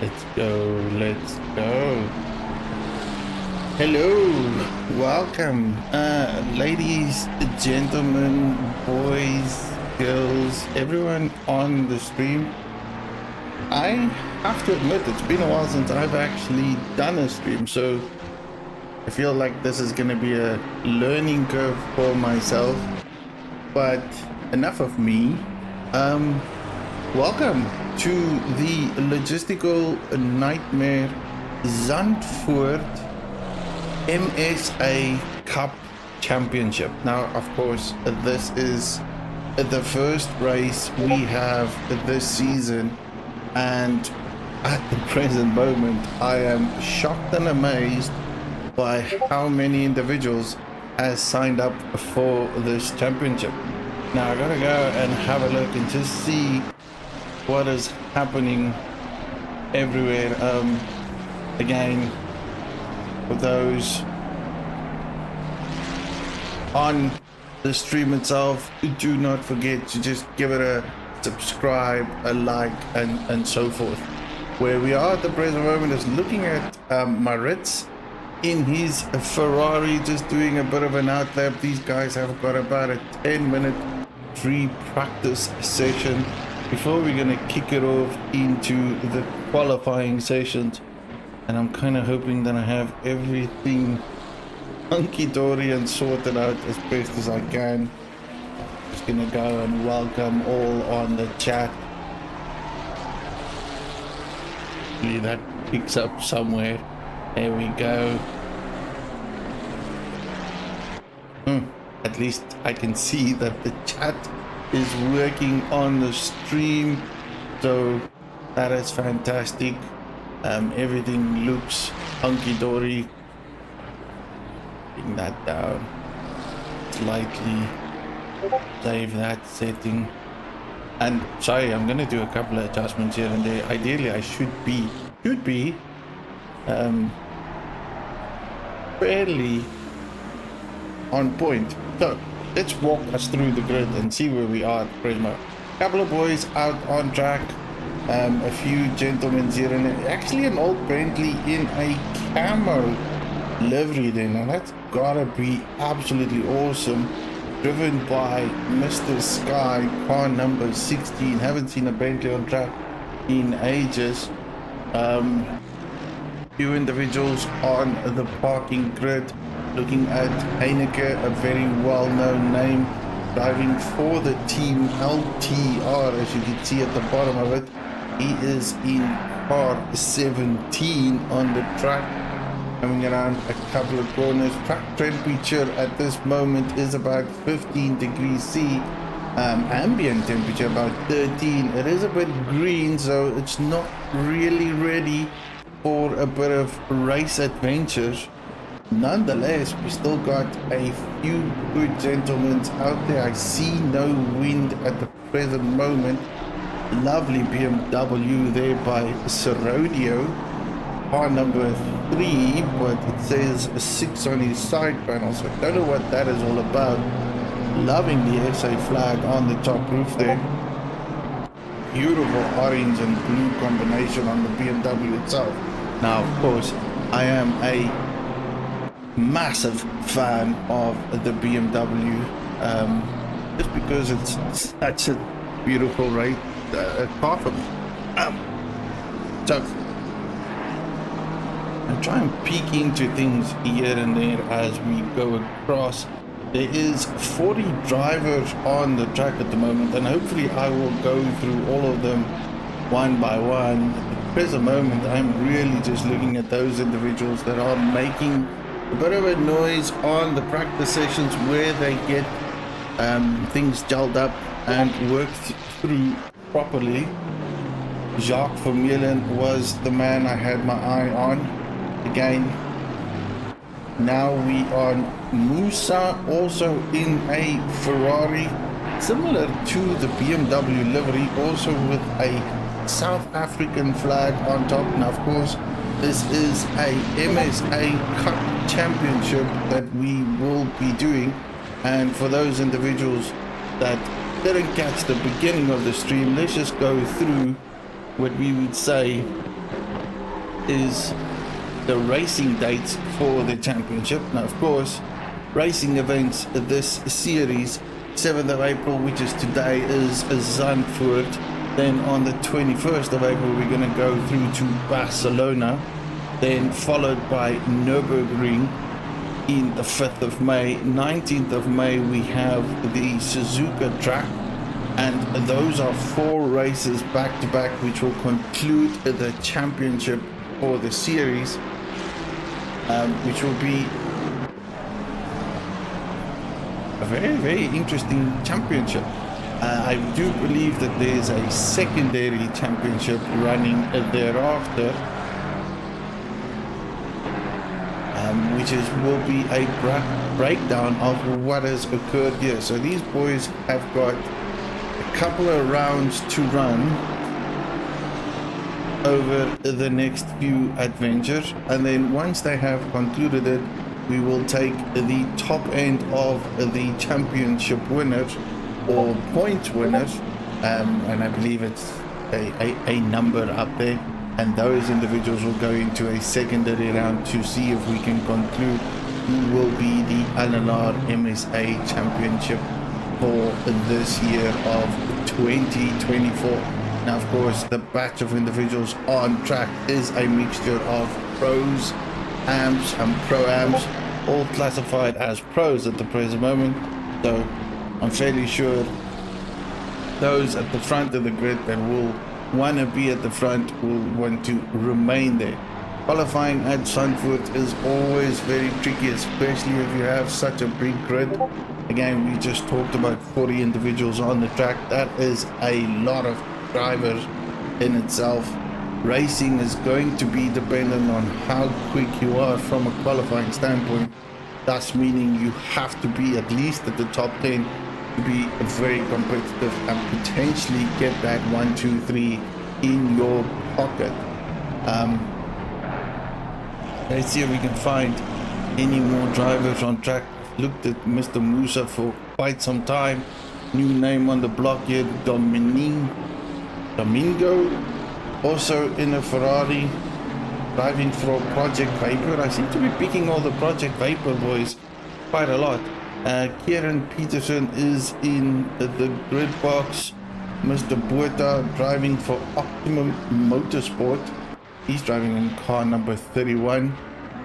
Let's go, let's go. Hello, welcome, ladies, gentlemen, boys, girls, everyone on the stream. I have to admit, it's been a while since I've actually done a stream, so I feel like this is going to be a learning curve for myself. But enough of me. Welcome to the Logistical Nightmare Zandvoort MSA Cup Championship. Now, of course, this is the first race we have this season, and at the present moment I am shocked and amazed by how many individuals has signed up for this championship. Now I gotta go and have a look and just see what is happening everywhere. Again, for those on the stream itself, do not forget to just give it a subscribe, a like, and so forth. Where we are at the present moment is looking at Maritz in his Ferrari, just doing a bit of an outlap. These guys have got about a 10-minute free practice session before we're gonna kick it off into the qualifying sessions. And I'm kind of hoping that I have everything hunky-dory and sorted out as best as I can. Just gonna go and welcome all on the chat. Hopefully that picks up somewhere. There we go. At least I can see that the chat is working on the stream, so that is fantastic. Everything looks hunky-dory. Bring that down slightly, save that setting, and sorry, I'm gonna do a couple of adjustments here and there. Ideally I should be fairly on point. So let's walk us through the grid and see where we are at Prisma. Couple of boys out on track, a few gentlemen here, and actually an old Bentley in a camo livery there. Now that's gotta be absolutely awesome, driven by Mr. Sky, car number 16. Haven't seen a Bentley on track in ages. Few individuals on the parking grid. Looking at Heineke, a very well-known name, driving for the team LTR, as you can see at the bottom of it. He is in car 17 on the track, coming around a couple of corners. Track temperature at this moment is about 15 degrees C. Ambient temperature about 13. It is a bit green, so it's not really ready for a bit of race adventures. Nonetheless, we still got a few good gentlemen out there. I see no wind at the present moment. Lovely BMW there by Serodio, car number 3, but it says 6 on his side panel, so I don't know what that is all about. Loving the SA flag on the top roof there. Beautiful orange and blue combination on the BMW itself. Now, of course, I am a massive fan of the BMW, just because it's such a beautiful car for me. So I'm trying to peek into things here and there as we go across. There is 40 drivers on the track at the moment, and hopefully I will go through all of them one by one. At the present moment, I'm really just looking at those individuals that are making a bit of a noise on the practice sessions, where they get things gelled up and worked through properly. Jacques Vermeulen was the man I had my eye on. Again, now we are Musa, also in a Ferrari, similar to the BMW livery, also with a South African flag on top. Now, of course, this is a MSA Cup Championship that we will be doing, and for those individuals that didn't catch the beginning of the stream, let's just go through what we would say is the racing dates for the championship. Now, of course, racing events this series, 7th of April, which is today, is Zandvoort. Then on the 21st of April, we're going to go through to Barcelona, then followed by Nürburgring in the 5th of May. 19th of May, we have the Suzuka track, and those are 4 races back to back, which will conclude the championship for the series, which will be a very, very interesting championship. I do believe that there's a secondary championship running thereafter, which will be a breakdown of what has occurred here. So these boys have got a couple of rounds to run over the next few adventures, and then once they have concluded it, we will take the top end of the championship winners or points winners, and I believe it's a number up there, and those individuals will go into a secondary round to see if we can conclude who will be the LNR MSA championship for this year of 2024. Now, of course, the batch of individuals on track is a mixture of pros, amps and pro-amps, all classified as pros at the present moment. So I'm fairly sure those at the front of the grid that will want to be at the front will want to remain there. Qualifying at Zandvoort is always very tricky, especially if you have such a big grid. Again, we just talked about 40 individuals on the track. That is a lot of drivers in itself. Racing is going to be dependent on how quick you are from a qualifying standpoint, thus meaning you have to be at least at the top 10 to be very competitive and potentially get that 1, 2, 3 in your pocket. Let's see if we can find any more drivers on track. Looked at Mr. Musa for quite some time. New name on the block here, Domingo, also in a Ferrari, driving for Project Vapor. I seem to be picking all the Project Vapor boys quite a lot. Kieran Peterson is in the grid box. Mr. Buerta driving for Optimum Motorsport. He's driving in car number 31.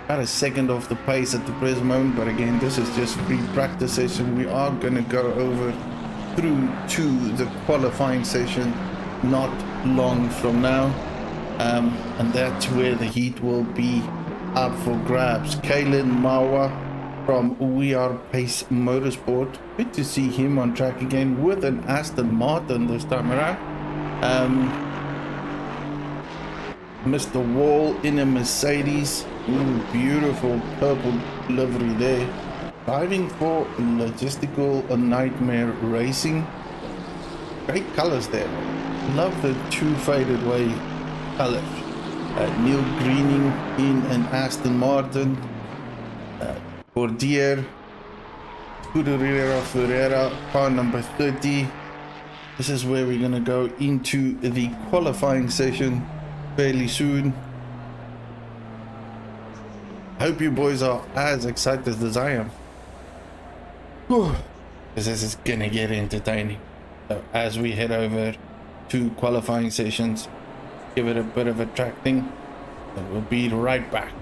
About a second off the pace at the present moment, but again, this is just free practice session. We are going to go over through to the qualifying session not long from now, and that's where the heat will be up for grabs. Kalen Mawa from We Are Pace Motorsport, good to see him on track again with an Aston Martin this time around. Mr. Wall in a Mercedes. Ooh, beautiful purple livery there. Driving for Logistical Nightmare Racing. Great colors there. Love the two faded away colors. Neil Greening in an Aston Martin. Cordier. Scuderia Ferreira, car number 30. This is where we're going to go into the qualifying session fairly soon. Hope you boys are as excited as I am. Whew. This is gonna get entertaining. So as we head over to qualifying sessions, give it a bit of a track thing, and we'll be right back.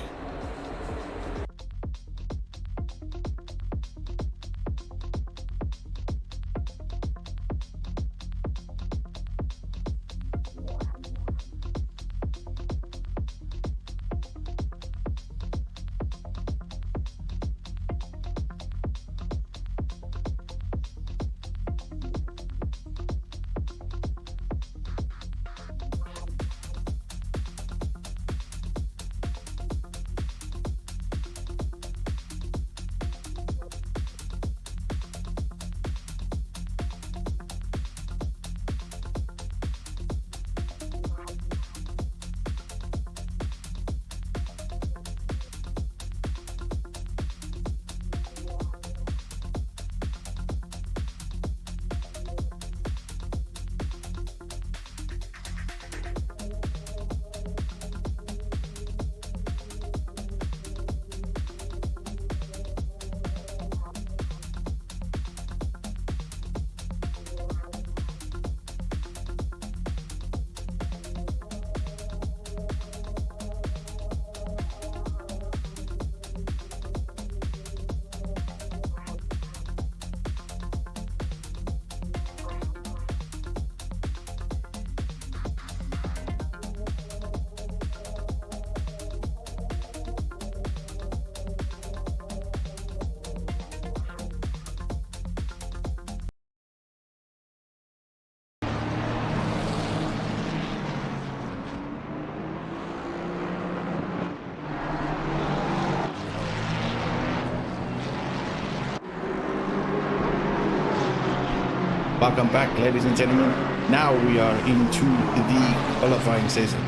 Welcome back, ladies and gentlemen. Now we are into the qualifying session.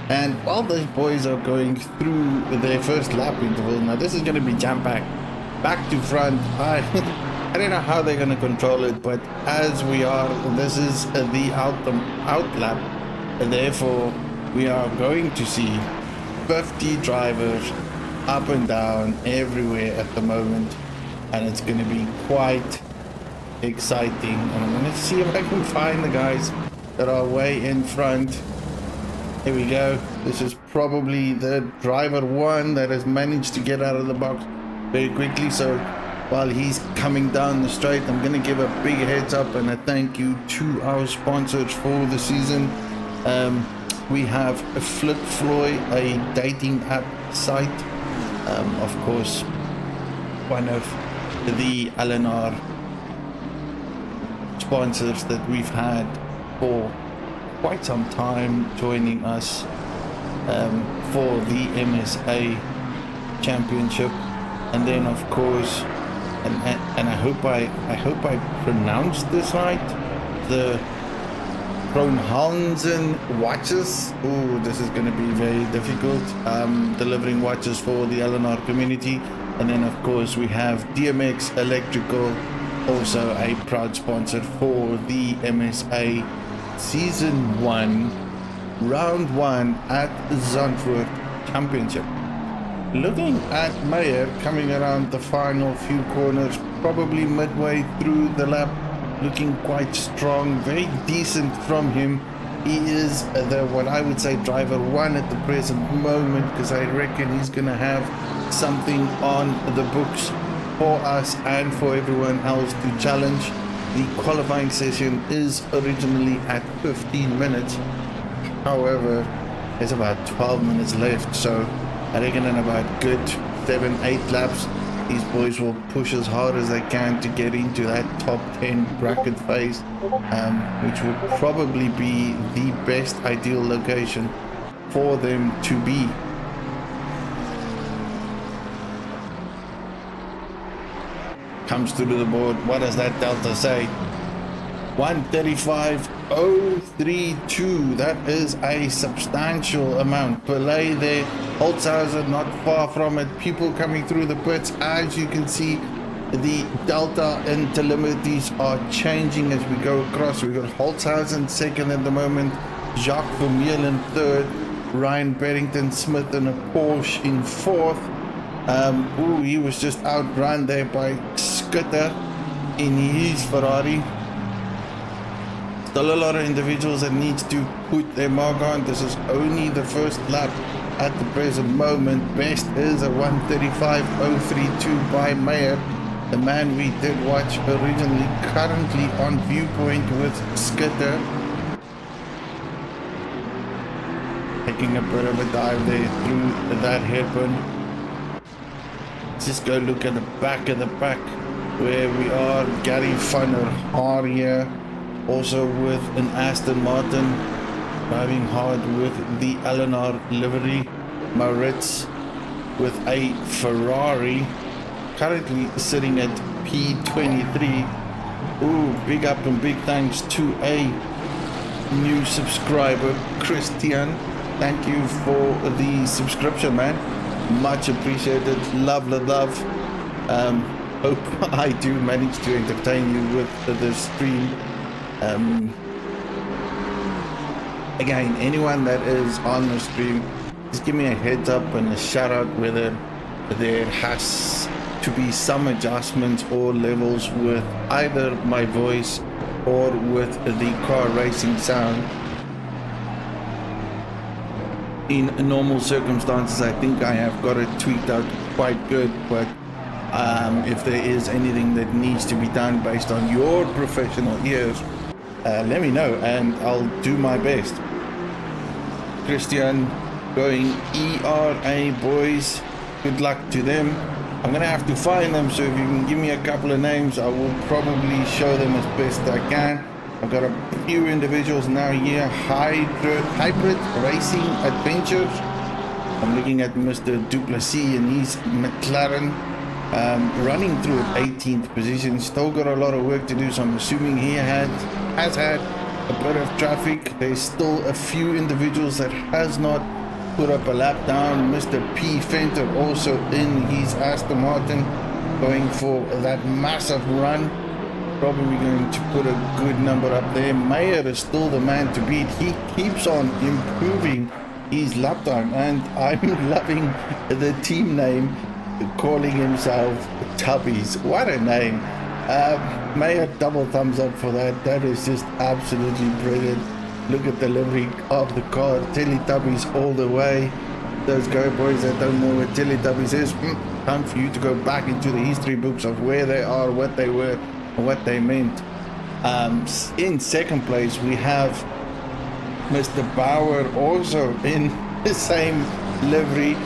And while these boys are going through their first lap interval, now this is going to be jam-packed, back to front. I don't know how they're going to control it, but as we are, this is the out lap, and therefore we are going to see 50 drivers up and down everywhere at the moment, and it's going to be quite exciting. And I'm going to see if I can find the guys that are way in front. Here we go. This is probably the driver one that has managed to get out of the box very quickly. So while he's coming down the straight, I'm going to give a big heads up and a thank you to our sponsors for the season. We have Flip Floyd, a dating app site. Of course, one of the LNR sponsors that we've had for quite some time, joining us for the MSA championship. And then of course, and I hope I pronounced this right, the Kronhalsen watches. Oh, this is going to be very difficult, delivering watches for the LNR community. And then of course we have DMX Electrical, also a proud sponsor for the MSA Season 1, Round 1 at Zandvoort Championship. Looking at Meyer coming around the final few corners, probably midway through the lap, looking quite strong, very decent from him. He is the, what I would say, driver one at the present moment, because I reckon he's going to have something on the books for us and for everyone else to challenge. The qualifying session is originally at 15 minutes. However, there's about 12 minutes left, so I reckon in about good 7-8 laps, these boys will push as hard as they can to get into that top 10 bracket phase, which will probably be the best ideal location for them to be. Comes through the board. What does that delta say? 135.032. That is a substantial amount. Belay there, Holzhauser not far from it. People coming through the pits. As you can see, the delta and telemetries are changing as we go across. We've got Holzhausen second at the moment, Jacques Vermeulen third, Ryan Barrington Smith in a Porsche in fourth. He was just outrun there by Skutter in his Ferrari. Still a lot of individuals that need to put their mark on. This is only the first lap at the present moment. Best is a 135.032 by Meyer, the man we did watch originally, currently on viewpoint with Skutter. Taking a bit of a dive there through that hairpin. Just go look at the back of the pack where we are. Gary van der Haar here, also with an Aston Martin, driving hard with the LNR livery. Maritz with a Ferrari, currently sitting at P23. Big up and big thanks to a new subscriber, Christian. Thank you for the subscription, man. Much appreciated. Love. Hope I do manage to entertain you with the stream. Again, anyone that is on the stream, just give me a heads up and a shout out whether there has to be some adjustments or levels with either my voice or with the car racing sound. In normal circumstances, I think I have got it tweaked out quite good, but if there is anything that needs to be done based on your professional ears, let me know and I'll do my best. Christian going ERA, boys. Good luck to them. I'm gonna have to find them, so if you can give me a couple of names, I will probably show them as best I can. I've got a few individuals now here. Hybrid Racing Adventures. I'm looking at Mr. Duplessis and his McLaren. running through at 18th position. Still got a lot of work to do, so I'm assuming he has had a bit of traffic. There's still a few individuals that has not put up a lap down. Mr. P. Fenter also in his Aston Martin, going for that massive run. Probably going to put a good number up there. Mayer is still the man to beat. He keeps on improving his lap time, and I'm loving the team name, calling himself Tubbies. What a name. Mayer, double thumbs up for that. That is just absolutely brilliant. Look at the livery of the car. Teletubbies all the way. Those go boys that don't know what Teletubbies is, time for you to go back into the history books of where they are, what they were, and what they meant. In second place we have Mr. Bauer, also in the same livery,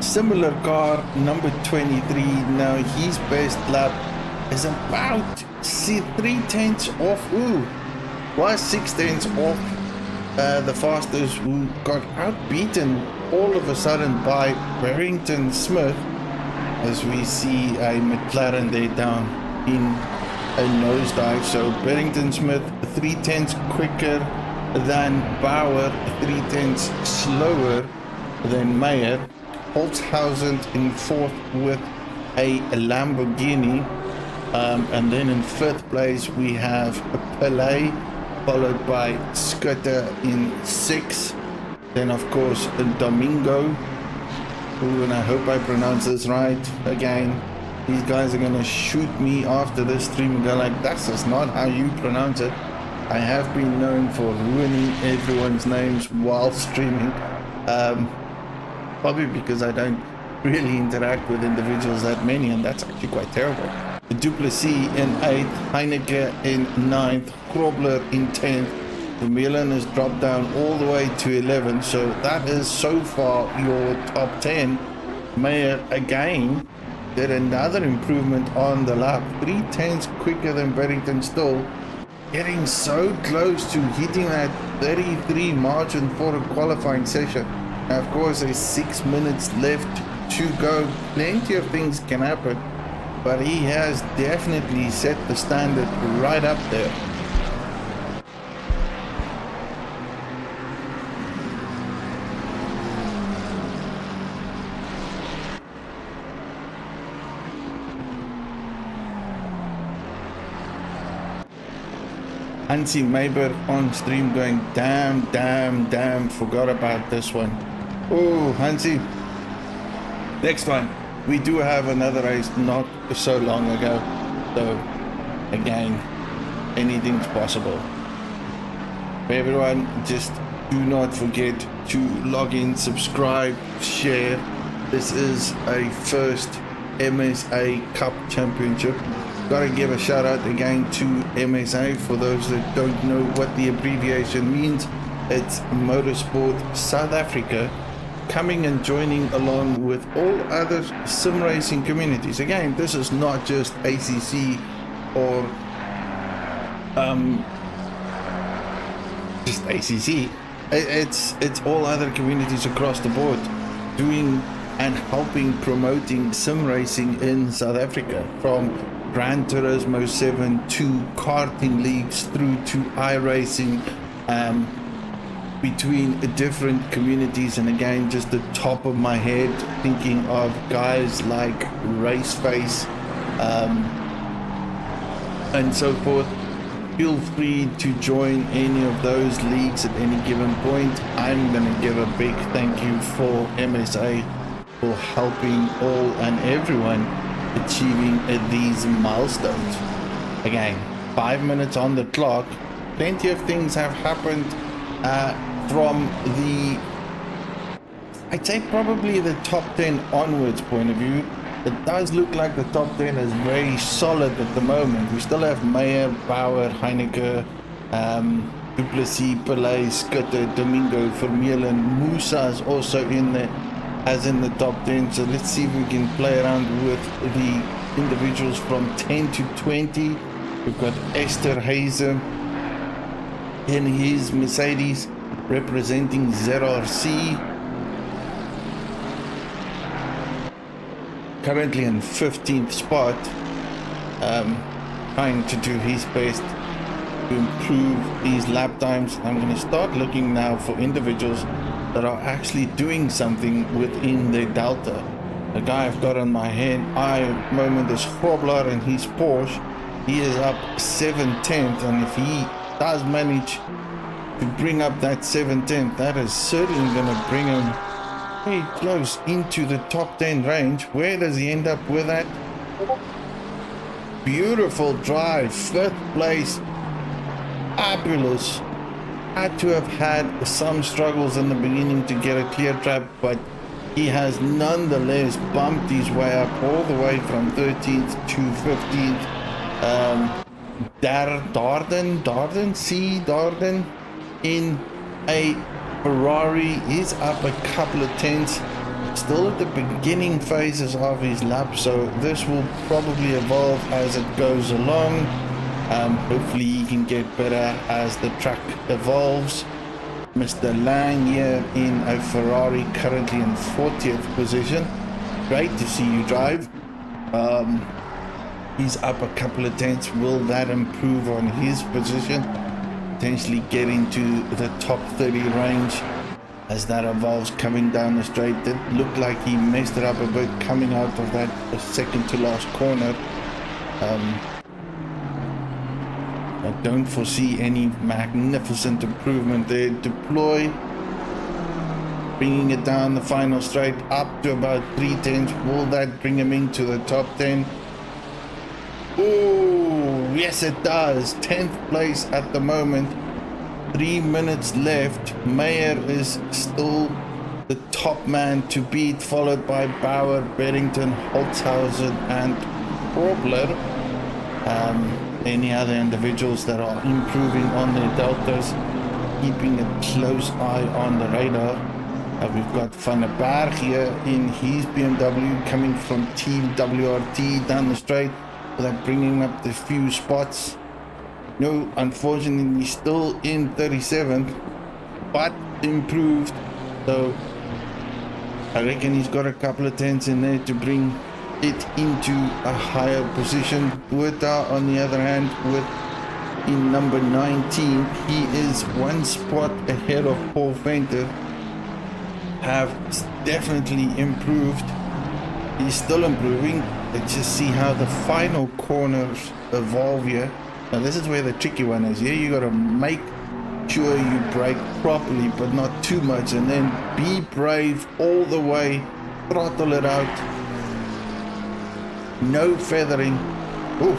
similar car, number 23. Now his best lap is about 3/10 off, was 6/10 off the fastest, who got outbeaten all of a sudden by Barrington Smith, as we see a McLaren there down in a nosedive. So Barrington Smith 3/10 quicker than Bauer, 3/10 slower than Mayer. Holzhausen in fourth with a Lamborghini, and then in fifth place we have Pelé, followed by Scutter in sixth. Then of course Domingo, and I hope I pronounce this right. Again, these guys are gonna shoot me after this stream and go like, that's just not how you pronounce it. I have been known for ruining everyone's names while streaming, probably because I don't really interact with individuals that many, and that's actually quite terrible. Duplessis in 8th, Heineke in 9th, Krobler in 10th. Vermeulen has dropped down all the way to 11, so that is so far your top 10. Mayer again did another improvement on the lap, 3/10 quicker than Barrington, still getting so close to hitting that 33 margin for a qualifying session. Now, of course, there's 6 minutes left to go. Plenty of things can happen, but he has definitely set the standard right up there. Hansi Mayberg on stream going, damn, forgot about this one. Oh, Hansi. Next one. We do have another race not so long ago. So, again, anything's possible. Everyone, just do not forget to log in, subscribe, share. This is a first MSA Cup Championship. Gotta give a shout out again to MSA. For those that don't know what the abbreviation means, it's Motorsport South Africa, coming and joining along with all other sim racing communities. Again, this is not just ACC or just ACC. It's all other communities across the board doing and helping promoting sim racing in South Africa, from Gran Turismo 7 to karting leagues through to iRacing, between different communities. And again, just the top of my head, thinking of guys like Raceface and so forth. Feel free to join any of those leagues at any given point. I'm going to give a big thank you for MSA for helping all and everyone achieving these milestones. Again, 5 minutes on the clock. Plenty of things have happened from the, I'd say probably the top 10 onwards point of view. It does look like the top 10 is very solid at the moment. We still have Mayer, Bauer, Heineke, Duplessis, Pelé, Scutter, Domingo, Vermeulen, Musa's also in there, as in the top 10. So let's see if we can play around with the individuals from 10 to 20. We've got Esther Hazer in his Mercedes representing ZRC. currently in 15th spot, trying to do his best to improve these lap times. I'm going to start looking now for individuals that are actually doing something within their delta. The guy I've got on my head eye at the moment is Grobler and his Porsche. He is up 7/10, and if he does manage to bring up that 7/10, that is certainly going to bring him very close into the top 10 range. Where does he end up with that? Beautiful drive, 5th place, fabulous. Had to have had some struggles in the beginning to get a clear trap, but he has nonetheless bumped his way up all the way from 13th to 15th. Darden in a Ferrari is up a couple of tenths, still at the beginning phases of his lap, so this will probably evolve as it goes along. Hopefully he can get better as the track evolves. Mr. Lang here in a Ferrari, currently in 40th position. Great to see you drive. He's up a couple of tenths. Will that improve on his position? Potentially get into the top 30 range as that evolves coming down the straight. It looked like he messed it up a bit coming out of that second to last corner. I don't foresee any magnificent improvement there. Deploy, bringing it down the final straight up to about 3/10. Will that bring him into the top 10? Oh, yes it does. 10th place at the moment. 3 minutes left. Mayer is still the top man to beat, followed by Bauer, Beddington, Holtzhausen and Grobler. Any other individuals that are improving on their deltas, keeping a close eye on the radar. We've got Van der Berg here in his BMW coming from Team WRT down the straight. That bringing up the few spots. No, unfortunately still in 37th, but improved. So I reckon he's got a couple of tenths in there to bring it into a higher position. Buerta, on the other hand, with in number 19, he is one spot ahead of Paul Venter. Have definitely improved. He's still improving. Let's just see how the final corners evolve here. Now this is where the tricky one is. Here you got to make sure you brake properly, but not too much, and then be brave all the way, throttle it out, no feathering. Ooh,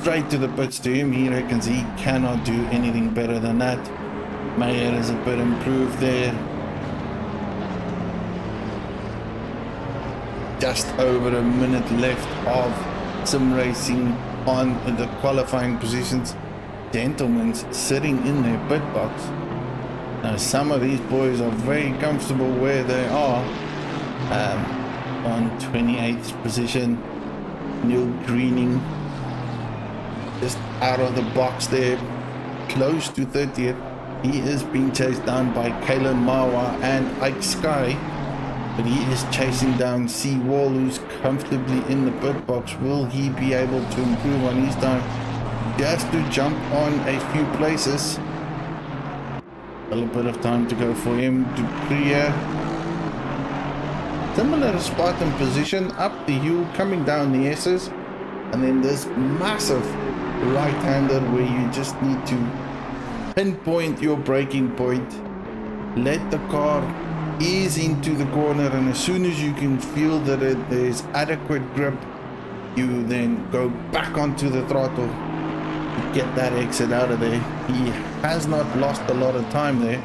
straight to the pits to him. He reckons he cannot do anything better than that. Mayer is a bit improved there. Just over a minute left of sim racing on the qualifying positions. Gentlemen's sitting in their pit box. Now some of these boys are very comfortable where they are. On 28th position, Neil Greening just out of the box there, close to 30th. He is being chased down by Kalen Mawa and Ike Sky, but he is chasing down Seawall, who's comfortably in the pit box. Will he be able to improve on his time? Just to jump on a few places. A little bit of time to go for him. Dupree, similar spot and position, up the hill, coming down the S's, and then this massive right-hander where you just need to pinpoint your braking point, let the car ease into the corner, and as soon as you can feel that there's adequate grip, you then go back onto the throttle to get that exit out of there. He has not lost a lot of time there,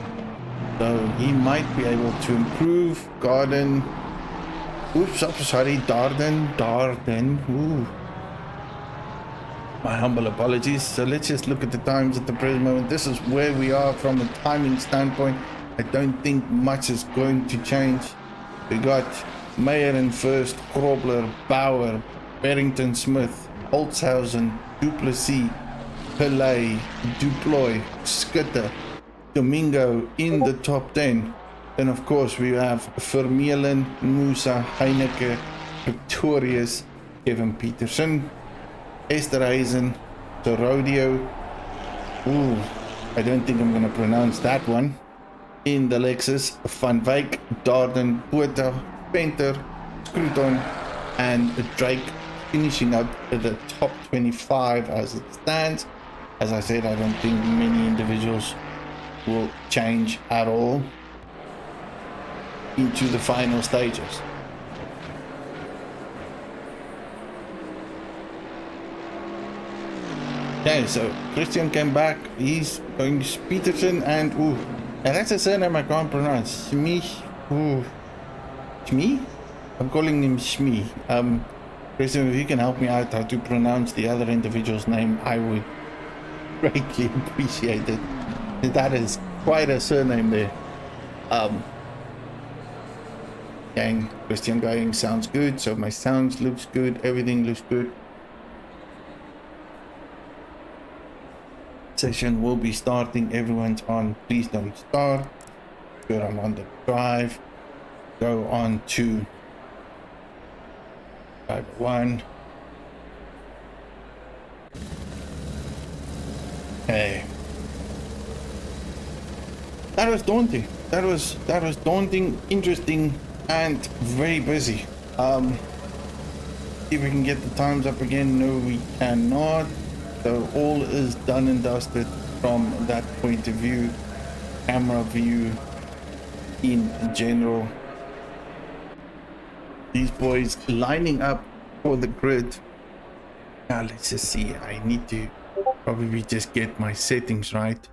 so he might be able to improve. Darden, ooh, my humble apologies. So let's just look at the times at the present moment. This is where we are from a timing standpoint. I don't think much is going to change. We got Mayer in first, Grobler, Bauer, Barrington Smith, Holtzhausen, Duplessis, Pillay, Duploy, Skutter, Domingo in the top 10. And of course we have Vermeulen, Musa, Heineke, victorious Kevin Peterson, Esterhazen, the Rodeo. Ooh, I don't think I'm going to pronounce that one. In the Lexus, Van Wyk, Darden, Botha, Venter, Scruton, and Drake finishing up the top 25 as it stands. As I said, I don't think many individuals will change at all into the final stages. Okay, so Christian came back. He's going Peterson and ooh, and that's a surname I can't pronounce. Shmi, ooh, Shmi? I'm calling him Shmi. Christian, if you can help me out how to pronounce the other individual's name, I would greatly appreciate it. That is quite a surname there. Gang, Christian going sounds good. So my sounds looks good. Everything looks good. Session will be starting. Everyone's on. Please don't start. Good, I'm on the drive. Go on to driver 1. Okay. That was daunting. That was daunting, interesting, and very busy. If we can get the times up again, no, we cannot. So all is done and dusted from that point of view, camera view in general. These boys lining up for the grid. Now let's just see. I need to probably just get my settings right.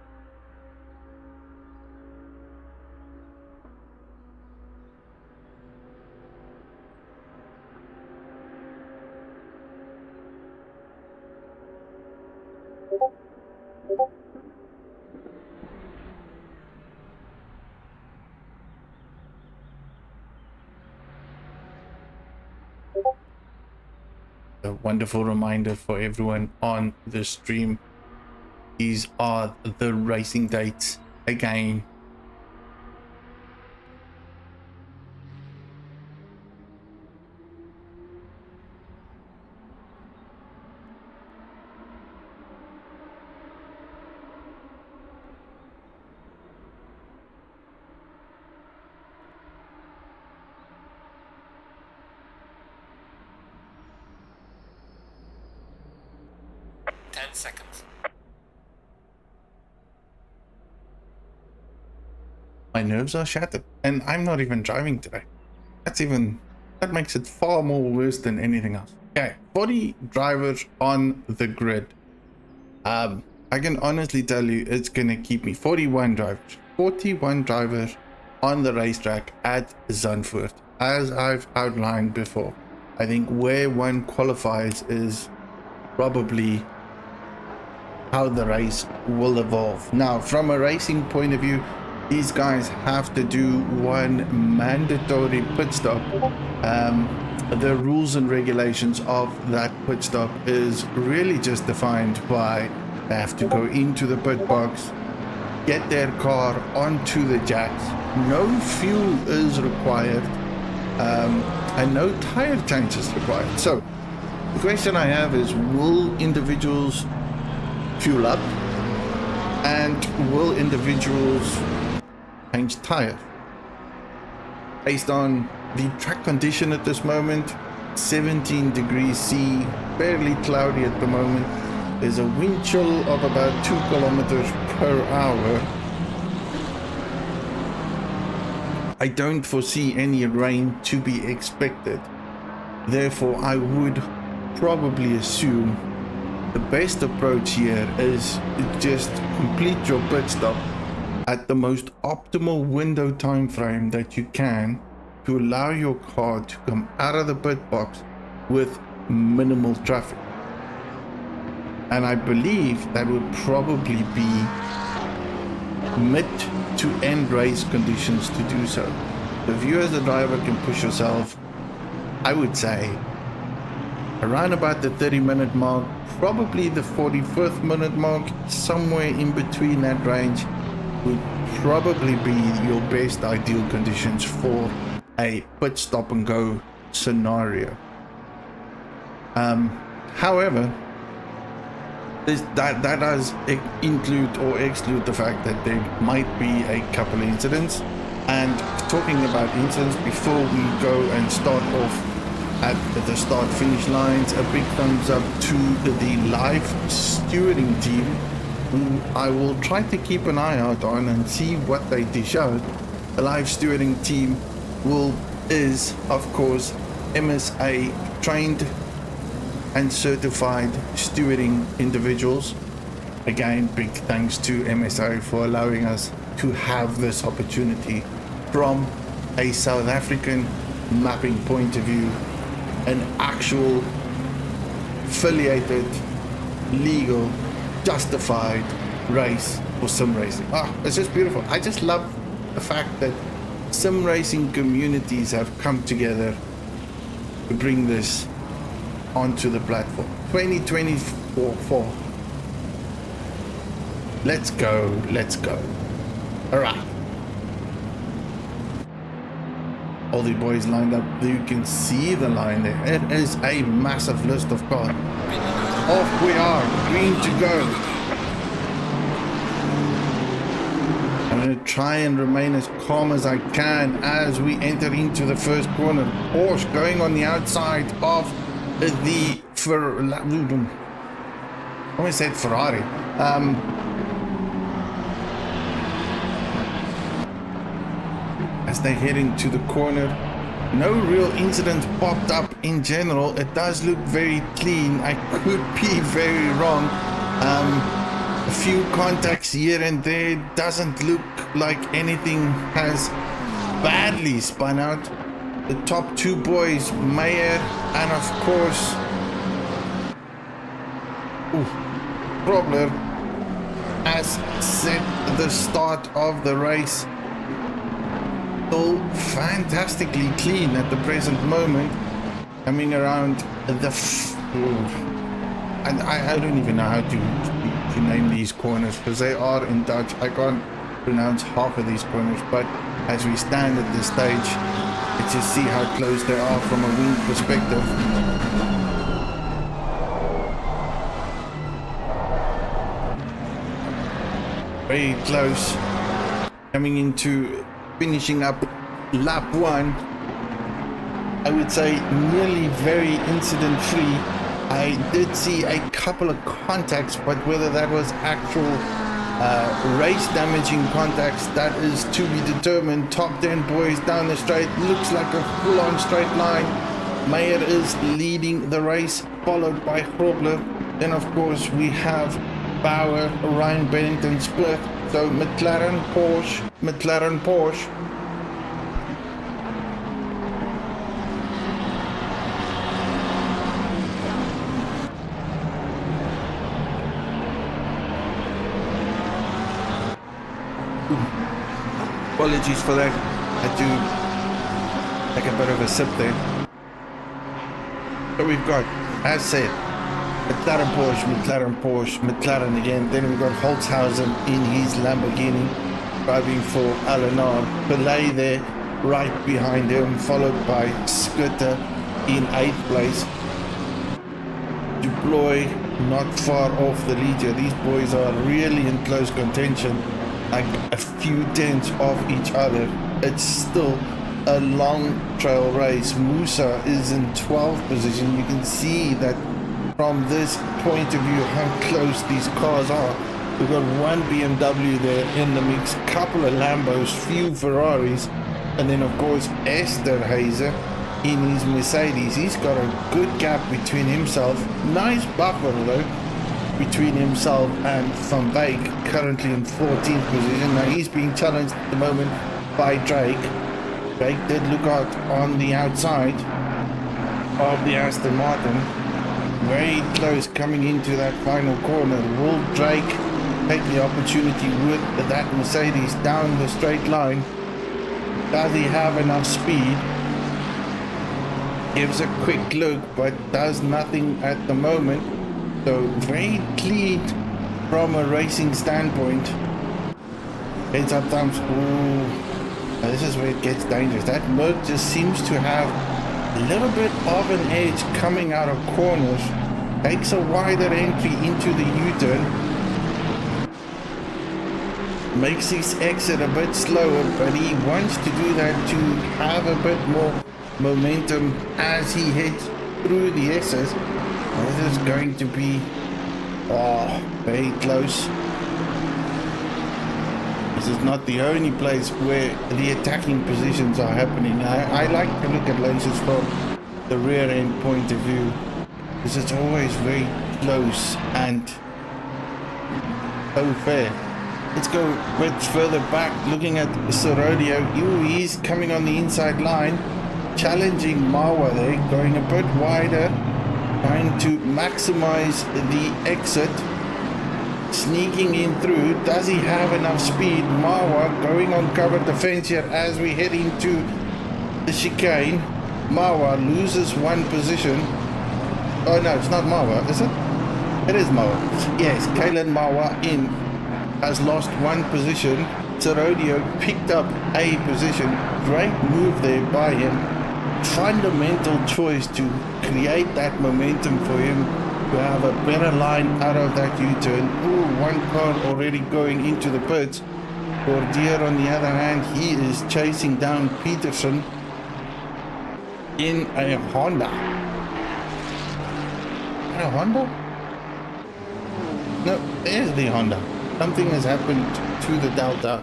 A wonderful reminder for everyone on the stream. These are the racing dates again. Seconds. My nerves are shattered, and I'm not even driving today. That makes it far more worse than anything else. Okay, 40 drivers on the grid. I can honestly tell you it's gonna keep me 41 drivers on the racetrack at Zandvoort. As I've outlined before, I think where one qualifies is probably how the race will evolve. Now, from a racing point of view, these guys have to do one mandatory pit stop. The rules and regulations of that pit stop is really just defined by they have to go into the pit box, get their car onto the jacks. No fuel is required, and no tire changes required. So the question I have is, will individuals fuel up, and will individuals change tire? Based on the track condition at this moment, 17 degrees C, fairly cloudy at the moment. There's a wind chill of about 2 kilometers per hour. I don't foresee any rain to be expected. Therefore, I would probably assume the best approach here is to just complete your pit stop at the most optimal window time frame that you can to allow your car to come out of the pit box with minimal traffic. And I believe that would probably be mid to end race conditions to do so. If you as a driver can push yourself, I would say around about the 30-minute mark, probably the 45th minute mark, somewhere in between that range would probably be your best ideal conditions for a pit stop and go scenario. However, that does include or exclude the fact that there might be a couple of incidents. And talking about incidents, before we go and start off at the start finish lines, a big thumbs up to the live stewarding team, who I will try to keep an eye out on and see what they dish out. The live stewarding team is of course MSA trained and certified stewarding individuals. Again, big thanks to MSA for allowing us to have this opportunity from a South African mapping point of view, an actual affiliated, legal, justified race for sim racing. It's just beautiful. I just love the fact that sim racing communities have come together to bring this onto the platform. 2024. Let's go. All right. All the boys lined up. You can see the line there. It is a massive list of cars. Off we are, green to go. I'm going to try and remain as calm as I can as we enter into the first corner. Porsche going on the outside of the I almost said Ferrari. As they head into the corner, no real incident popped up in general. It does look very clean. I could be very wrong. A few contacts here and there. Doesn't look like anything has badly spun out. The top two boys, Mayer and of course Probler, has set the start of the race. All fantastically clean at the present moment, coming around the and I don't even know how to name these corners because they are in Dutch. I can't pronounce half of these corners, but as we stand at this stage, let's just see how close they are from a wing perspective. Very close, coming into finishing up lap one. I would say nearly very incident free. I did see a couple of contacts, but whether that was actual race damaging contacts, that is to be determined. Top 10 boys down the straight, looks like a full-on straight line. Mayer is leading the race, followed by Probler. Then of course we have Bauer, Ryan Bennington split. So McLaren, Porsche. Apologies for that. I had to take a bit of a sip there. So we've got, as said, McLaren again. Then we've got Holzhausen in his Lamborghini driving for LNR. Belay there right behind him, followed by Scutter in 8th place. Duploy not far off the lead here. These boys are really in close contention, like a few tenths off each other. It's still a long trail race. Musa is in 12th position. You can see that from this point of view how close these cars are. We've got one BMW there in the mix, couple of Lambos, few Ferraris, and then of course Esterhazy in his Mercedes. He's got a good gap between himself, nice buffer though, between himself and Van Beek, currently in 14th position. Now he's being challenged at the moment by Drake. Drake did look out on the outside of the Aston Martin. Very close coming into that final corner. Will Drake take the opportunity with that Mercedes down the straight line? Does he have enough speed? Gives a quick look, but does nothing at the moment. So very clean from a racing standpoint. Heads up thumbs. Ooh, this is where it gets dangerous. That Merc just seems to have a little bit of an edge coming out of corners, takes a wider entry into the U-turn, makes his exit a bit slower, but he wants to do that to have a bit more momentum as he heads through the S's. This is going to be very close. This is not the only place where the attacking positions are happening. I like to look at races from the rear end point of view, because it's always very close and so fair. Let's go a bit further back, looking at Serodio. He's coming on the inside line, challenging Mawa there, going a bit wider, trying to maximize the exit, sneaking in through. Does he have enough speed? Mawa going on cover defense here as we head into the chicane. Mawa loses one position. Oh no, it's not Mawa, is it? It is Mawa. Yes, Kalen Mawa has lost one position. Serodio picked up a position. Great move there by him. Fundamental choice to create that momentum for him to have a better line out of that U-turn. Ooh, one car already going into the pits. Cordier, on the other hand, he is chasing down Peterson in a Honda. A Honda? No, there's the Honda. Something has happened to the Delta.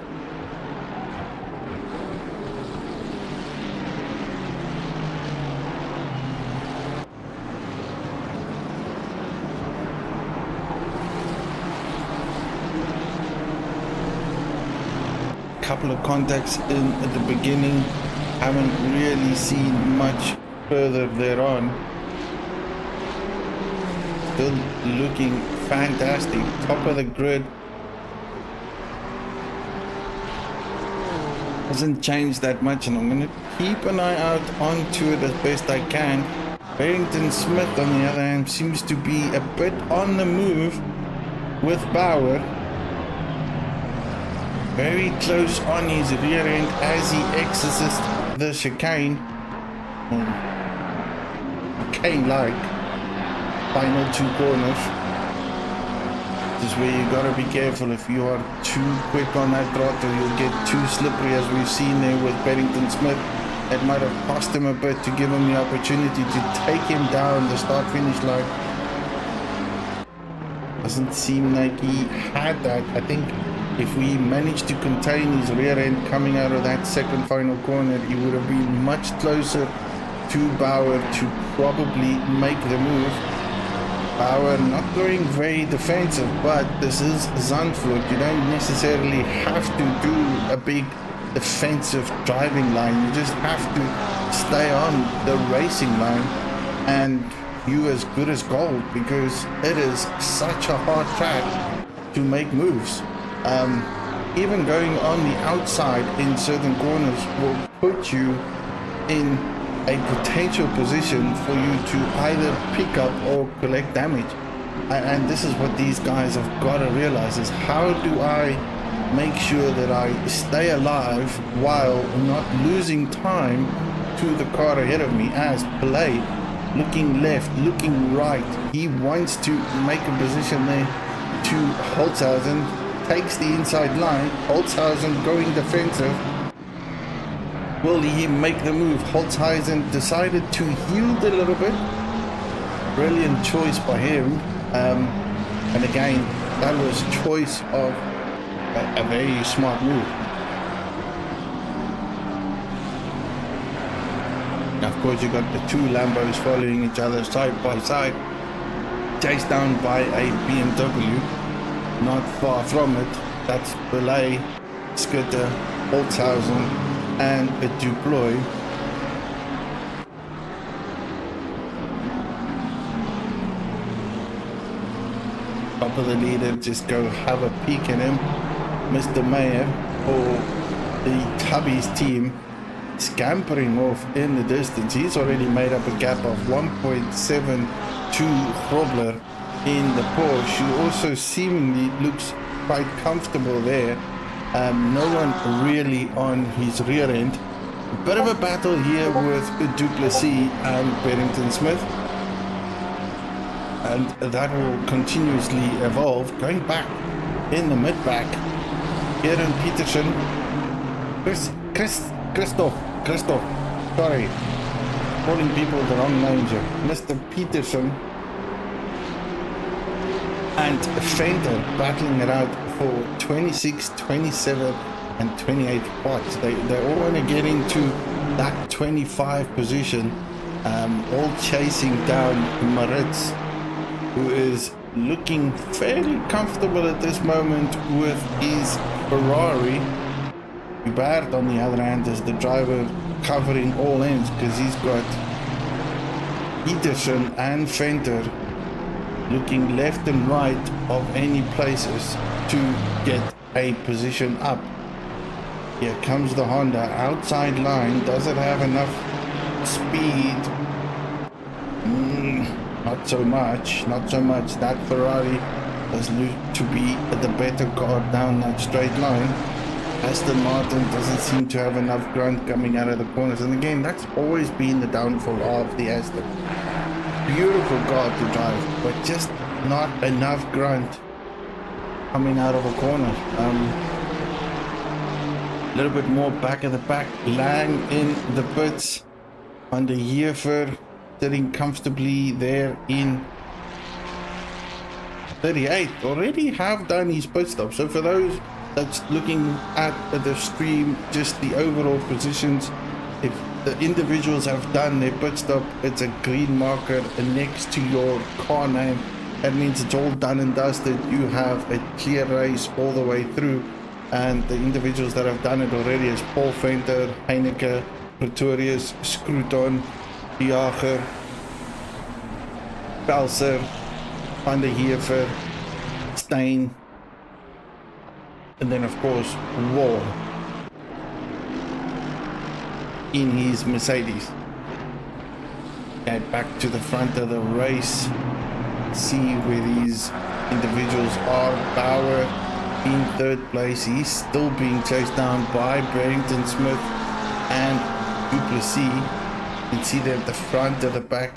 Couple of contacts in at the beginning, haven't really seen much further thereon. Still looking fantastic, top of the grid. Hasn't changed that much, and I'm going to keep an eye out onto it as best I can. Barrington Smith, on the other hand, seems to be a bit on the move with Bauer. Very close on his rear end as he exits the chicane. Chicane-like final two corners. This is where you gotta be careful. If you are too quick on that throttle, you'll get too slippery, as we've seen there with Barrington Smith. It might have cost him a bit to give him the opportunity to take him down the start-finish line. Doesn't seem like he had that. I think if we managed to contain his rear end coming out of that second final corner, he would have been much closer to Bauer to probably make the move. Bauer not going very defensive, but this is Zandvoort. You don't necessarily have to do a big defensive driving line. You just have to stay on the racing line, and you as good as gold, because it is such a hard track to make moves. Even going on the outside in certain corners will put you in a potential position for you to either pick up or collect damage. And this is what these guys have got to realize, is how do I make sure that I stay alive while not losing time to the car ahead of me, as Pelé looking left, looking right. He wants to make a position there to Holzhausen, takes the inside line. Holzhausen going defensive. Will he make the move? Holzhausen decided to yield a little bit. Brilliant choice by him. And again, that was choice of a very smart move. Now, of course, you got the two Lambos following each other side by side, chased down by a BMW. Not far from it, that's Belay, Schutter, Holzhausen, and a Duploy. Top of the leader, just go have a peek at him. Mr. Mayer, or the Tubby's team, scampering off in the distance. He's already made up a gap of 1.72 Robler in the Porsche, who also seemingly looks quite comfortable there. No one really on his rear end. A bit of a battle here with Duplessis and Barrington Smith. And that will continuously evolve. Going back in the mid-back, Kieran Peterson, Christoph, sorry, calling people the wrong names here. Mr. Peterson and Fender battling it out for 26, 27 and 28 spots. They all want to get into that 25 position, all chasing down Maritz, who is looking fairly comfortable at this moment with his Ferrari. Hubert, on the other hand, is the driver covering all ends because he's got Peterson and Fender looking left and right of any places to get a position up. Here comes the Honda outside line. Does it have enough speed? Not so much. That Ferrari does look to be the better car down that straight line. Aston Martin doesn't seem to have enough grunt coming out of the corners, and again, that's always been the downfall of the Aston. Beautiful car to drive, but just not enough grunt coming out of a corner. A little bit more back of the pack. Lang in the pits under Yefer, sitting comfortably there in 38. Already have done his pit stop. So for those that's looking at the stream, just the overall positions, if the individuals have done their pit stop, it's a green marker next to your car name. That means it's all done and dusted. You have a clear race all the way through. And the individuals that have done it already is Paul Venter, Heineke, Pretorius, Scruton, De Jager, Pelser, Van der Heever, Stein, and then of course Wall in his Mercedes. Okay, back to the front of the race. See where these individuals are. Bauer in third place. He's still being chased down by Barrington Smith and Duplessis. You can see that at the front of the pack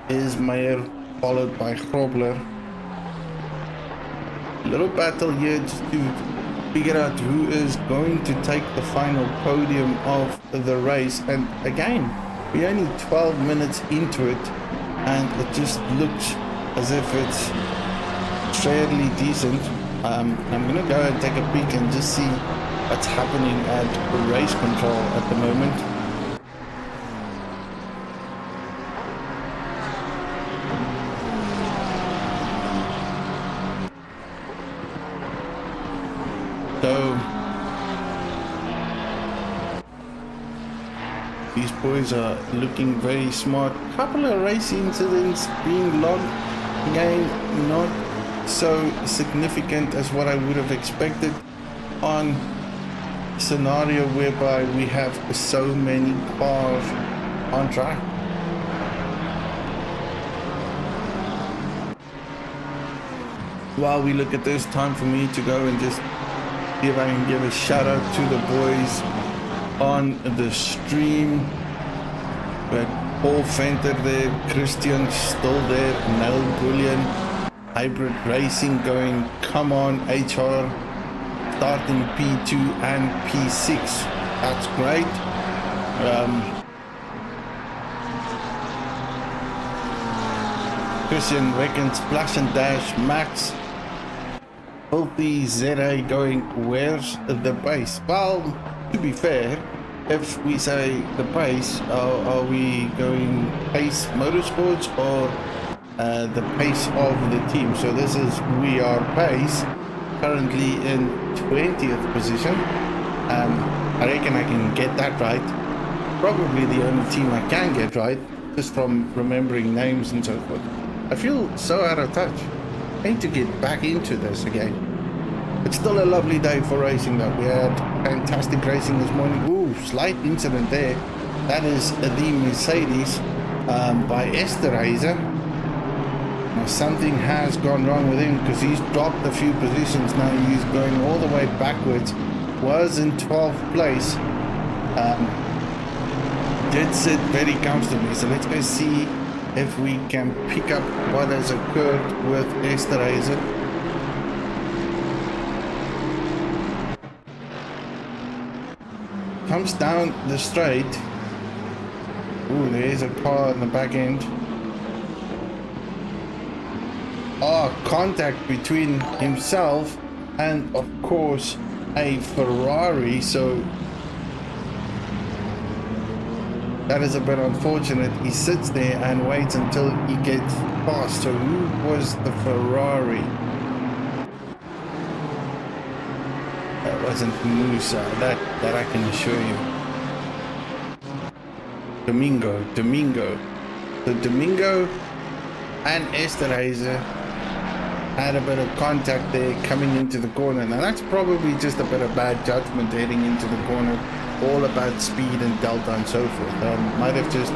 is Meyer, followed by Grobler. Little battle here just to figure out who is going to take the final podium of the race. And again, we're only 12 minutes into it, and it just looks as if it's fairly decent. I'm gonna go and take a peek and just see what's happening at race control at the moment. So these boys are looking very smart. Couple of race incidents being logged. Again, not so significant as what I would have expected on a scenario whereby we have so many cars on track. While we look at this, time for me to go and just see if I can give a shout out to the boys on the stream. But Paul Venter there, Christian still there, Nel Bullion, Hybrid Racing going, come on HR, starting P2 and P6, that's great. Christian reckons Splash and Dash Max, Filthy ZA going, where's the base? Well, to be fair, if we say the pace, are we going pace motorsports or the pace of the team? So this is we are pace, currently in 20th position. I reckon I can get that right. Probably the only team I can get right, just from remembering names and so forth. I feel so out of touch. I need to get back into this again. It's still a lovely day for racing though. We had fantastic racing this morning. Ooh, slight incident there. That is the Mercedes by Esterhazy. Now something has gone wrong with him because he's dropped a few positions. Now he's going all the way backwards. Was in 12th place. did sit very comfortably, so let's go see if we can pick up what has occurred with Esterhazy. Comes down the straight. Ooh, there's a car on the back end. Oh, contact between himself and of course a Ferrari, so that is a bit unfortunate. He sits there and waits until he gets past. So who was the Ferrari? That wasn't Musa, that I can assure you. Domingo. So Domingo and Esterhazy had a bit of contact there coming into the corner. Now that's probably just a bit of bad judgment heading into the corner. All about speed and delta and so forth. Might have just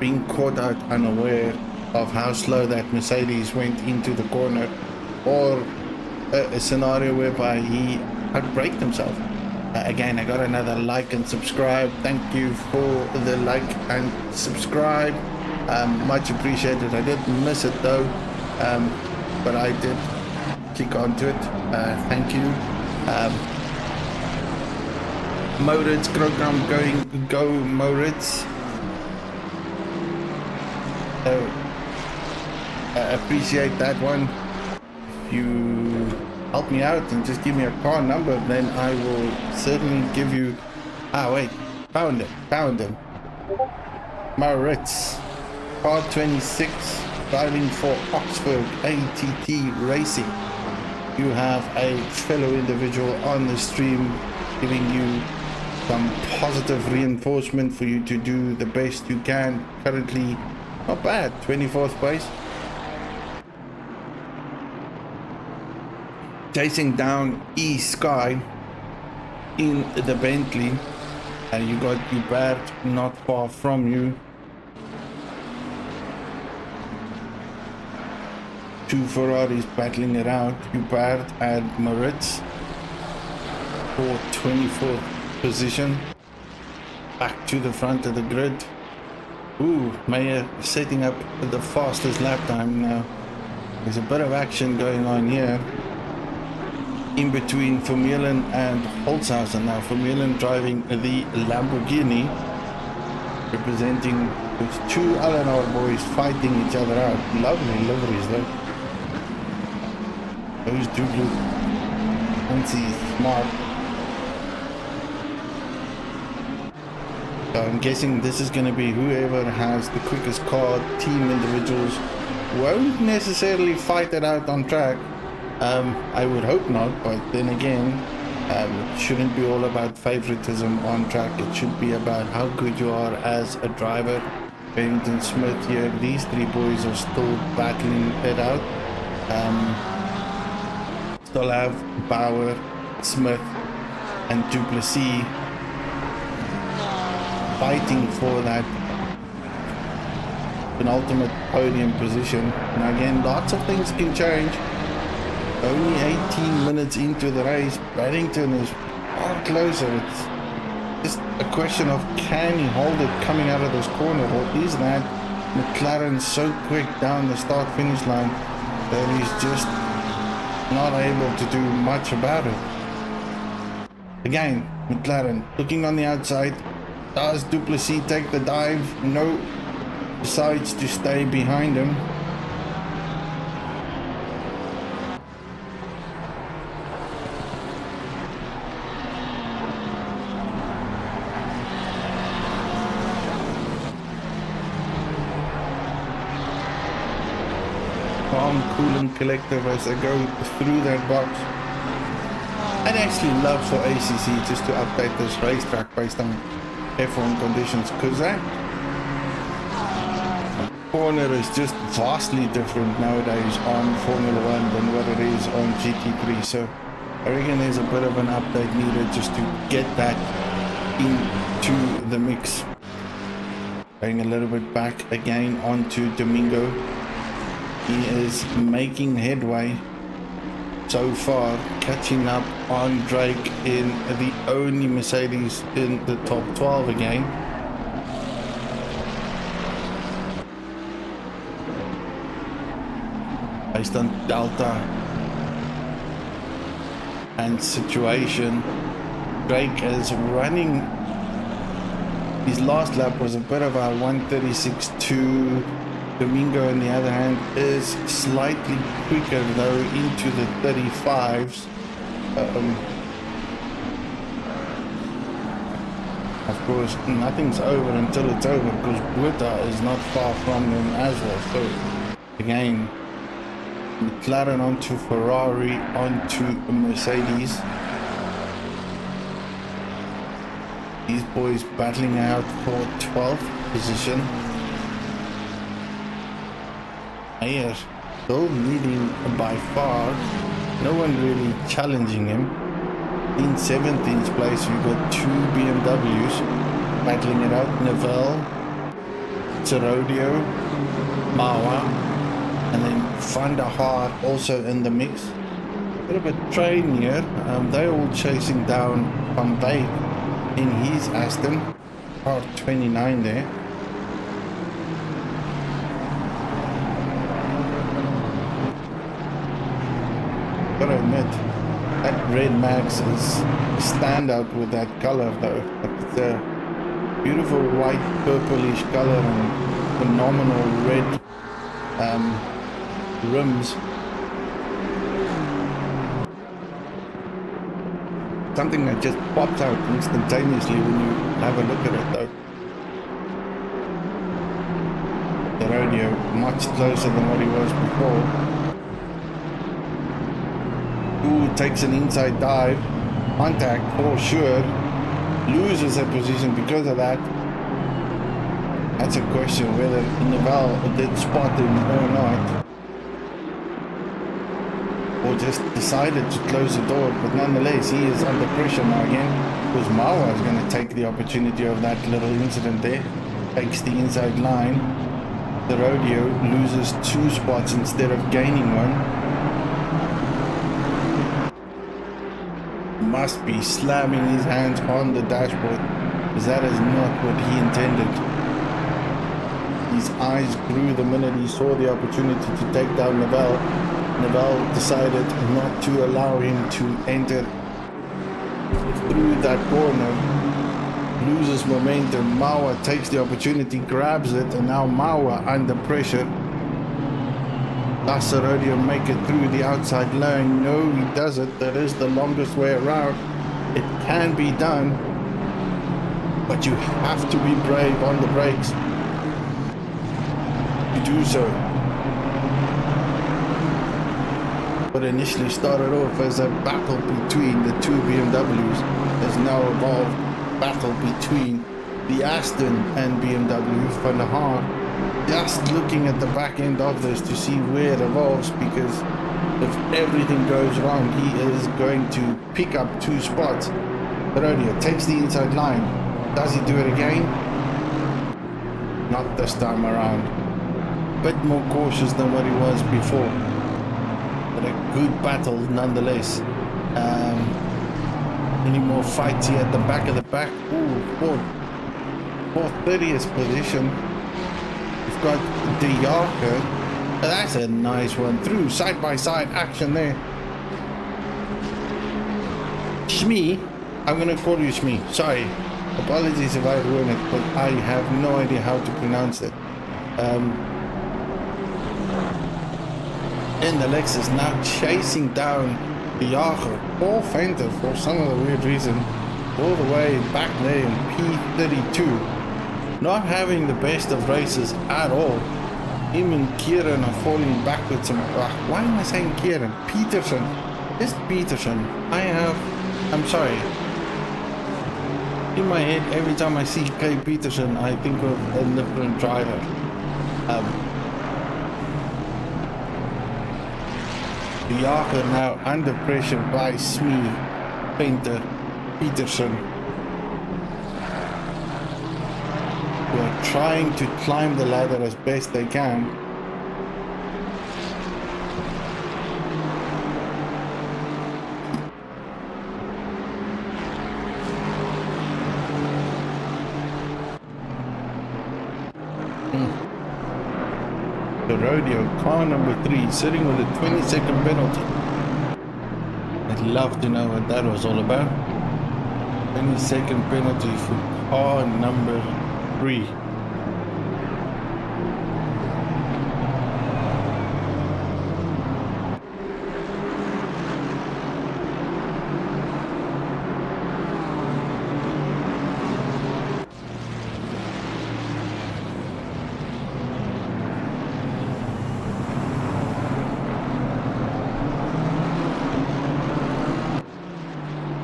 been caught out unaware of how slow that Mercedes went into the corner, or a scenario whereby he outbraked himself. Again, I got another like and subscribe. Thank you for the like and subscribe. Much appreciated. I did miss it though, but I did click onto it. Thank you. Moritz, go Moritz. So, I appreciate that one. If you help me out and just give me a car number, then I will certainly give you... Ah, wait. Found him. Moritz. Car 26, driving for Oxford ATT Racing. You have a fellow individual on the stream giving you some positive reinforcement for you to do the best you can. Currently, not bad, 24th place. Chasing down E-Sky in the Bentley, and you got Hubert not far from you. Two Ferraris battling it out, Hubert and Moritz for 24th position. Back to the front of the grid. Ooh, Meyer setting up the fastest lap time now. There's a bit of action going on here in between Vermeulen and Holzhausen. Now Vermeulen driving the Lamborghini, representing those two LNR boys fighting each other out. Lovely liveries though. Those do look fancy, smart. So I'm guessing this is going to be whoever has the quickest car. Team individuals won't necessarily fight it out on track. I would hope not, but then again, it shouldn't be all about favoritism on track. It should be about how good you are as a driver. Barrington Smith here, these three boys are still battling it out. Still have Bauer, Smith and Duplessis fighting for that penultimate podium position. Now again, lots of things can change. Only 18 minutes into the race, Barrington is far closer. It's just a question of can he hold it coming out of this corner, or is that McLaren so quick down the start finish line that he's just not able to do much about it. Again, McLaren looking on the outside. Does Duplessis take the dive? No. Decides to stay behind him. Calm, cool and collective as I go through that box. I'd actually love for ACC just to update this racetrack based on F1 conditions, because that corner is just vastly different nowadays on Formula 1 than what it is on GT3. So I reckon there's a bit of an update needed just to get that into the mix. Going a little bit back again onto Domingo. He is making headway so far, catching up on Drake in the only Mercedes in the top 12 again. based on delta and situation. Drake is running. His last lap was a bit of a 1:36.2. Domingo, on the other hand, is slightly quicker though, into the 35s. Of course, nothing's over until it's over, because Buta is not far from them as well. So again, McLaren onto Ferrari, onto Mercedes. These boys battling out for 12th position. Mayer still leading by far. No one really challenging him. In 17th place, we've got two BMWs battling it out. Neville, Zerodio, Mawa, and then Van der Haar also in the mix. Bit of a train here. They're all chasing down Van Dijk in his Aston. Part 29 there. Gotta admit, that red Max is a standout with that color though. It's a beautiful white purplish color and phenomenal red rims. Something that just pops out instantaneously when you have a look at it though. The rodeo much closer than what he was before. Ooh, takes an inside dive, contact for sure, loses a position because of that. That's a question whether Naval did spot him or not, or just decided to close the door. But nonetheless, he is under pressure now again, because Mawa is going to take the opportunity of that little incident there, takes the inside line. The rodeo loses 2 spots instead of gaining 1. Must be slamming his hands on the dashboard, because that is not what he intended. His eyes grew the minute he saw the opportunity to take down Naval. Naval decided not to allow him to enter through that corner. Loses momentum. Mawa takes the opportunity, grabs it, and now Mawa under pressure. Does Rodeo make it through the outside line? No, he doesn't. That is the longest way around. It can be done, but you have to be brave on the brakes to do so. What initially started off as a battle between the two BMWs has now evolved battle between the Aston and BMW. Van der Haar just looking at the back end of this to see where it evolves, because if everything goes wrong, he is going to pick up 2 spots. Rodeo takes the inside line. Does he do it again? Not this time around. Bit more cautious than what he was before, but a good battle nonetheless. Any more fights here at the back of the pack? Ooh, fourth 30th position. We've got De Jager. That's a nice one through side-by-side action there. Shmee, I'm gonna call you Shmee. Sorry, apologies if I ruin it, but I have no idea how to pronounce it. And the Lexus now chasing down De Jager. Paul Venter, for some of the weird reason, all the way back there in P32. Not having the best of races at all. Him and Kieran are falling backwards. And why am I saying Kieran? Peterson. It's Peterson. I'm sorry. In my head, every time I see K. Peterson, I think of a different driver. De Jager now under pressure by Smee, Painter, Peterson. Who are trying to climb the ladder as best they can. The Rodeo, car number 3, sitting with a 20-second penalty. I'd love to know what that was all about. 20-second penalty for car number 3.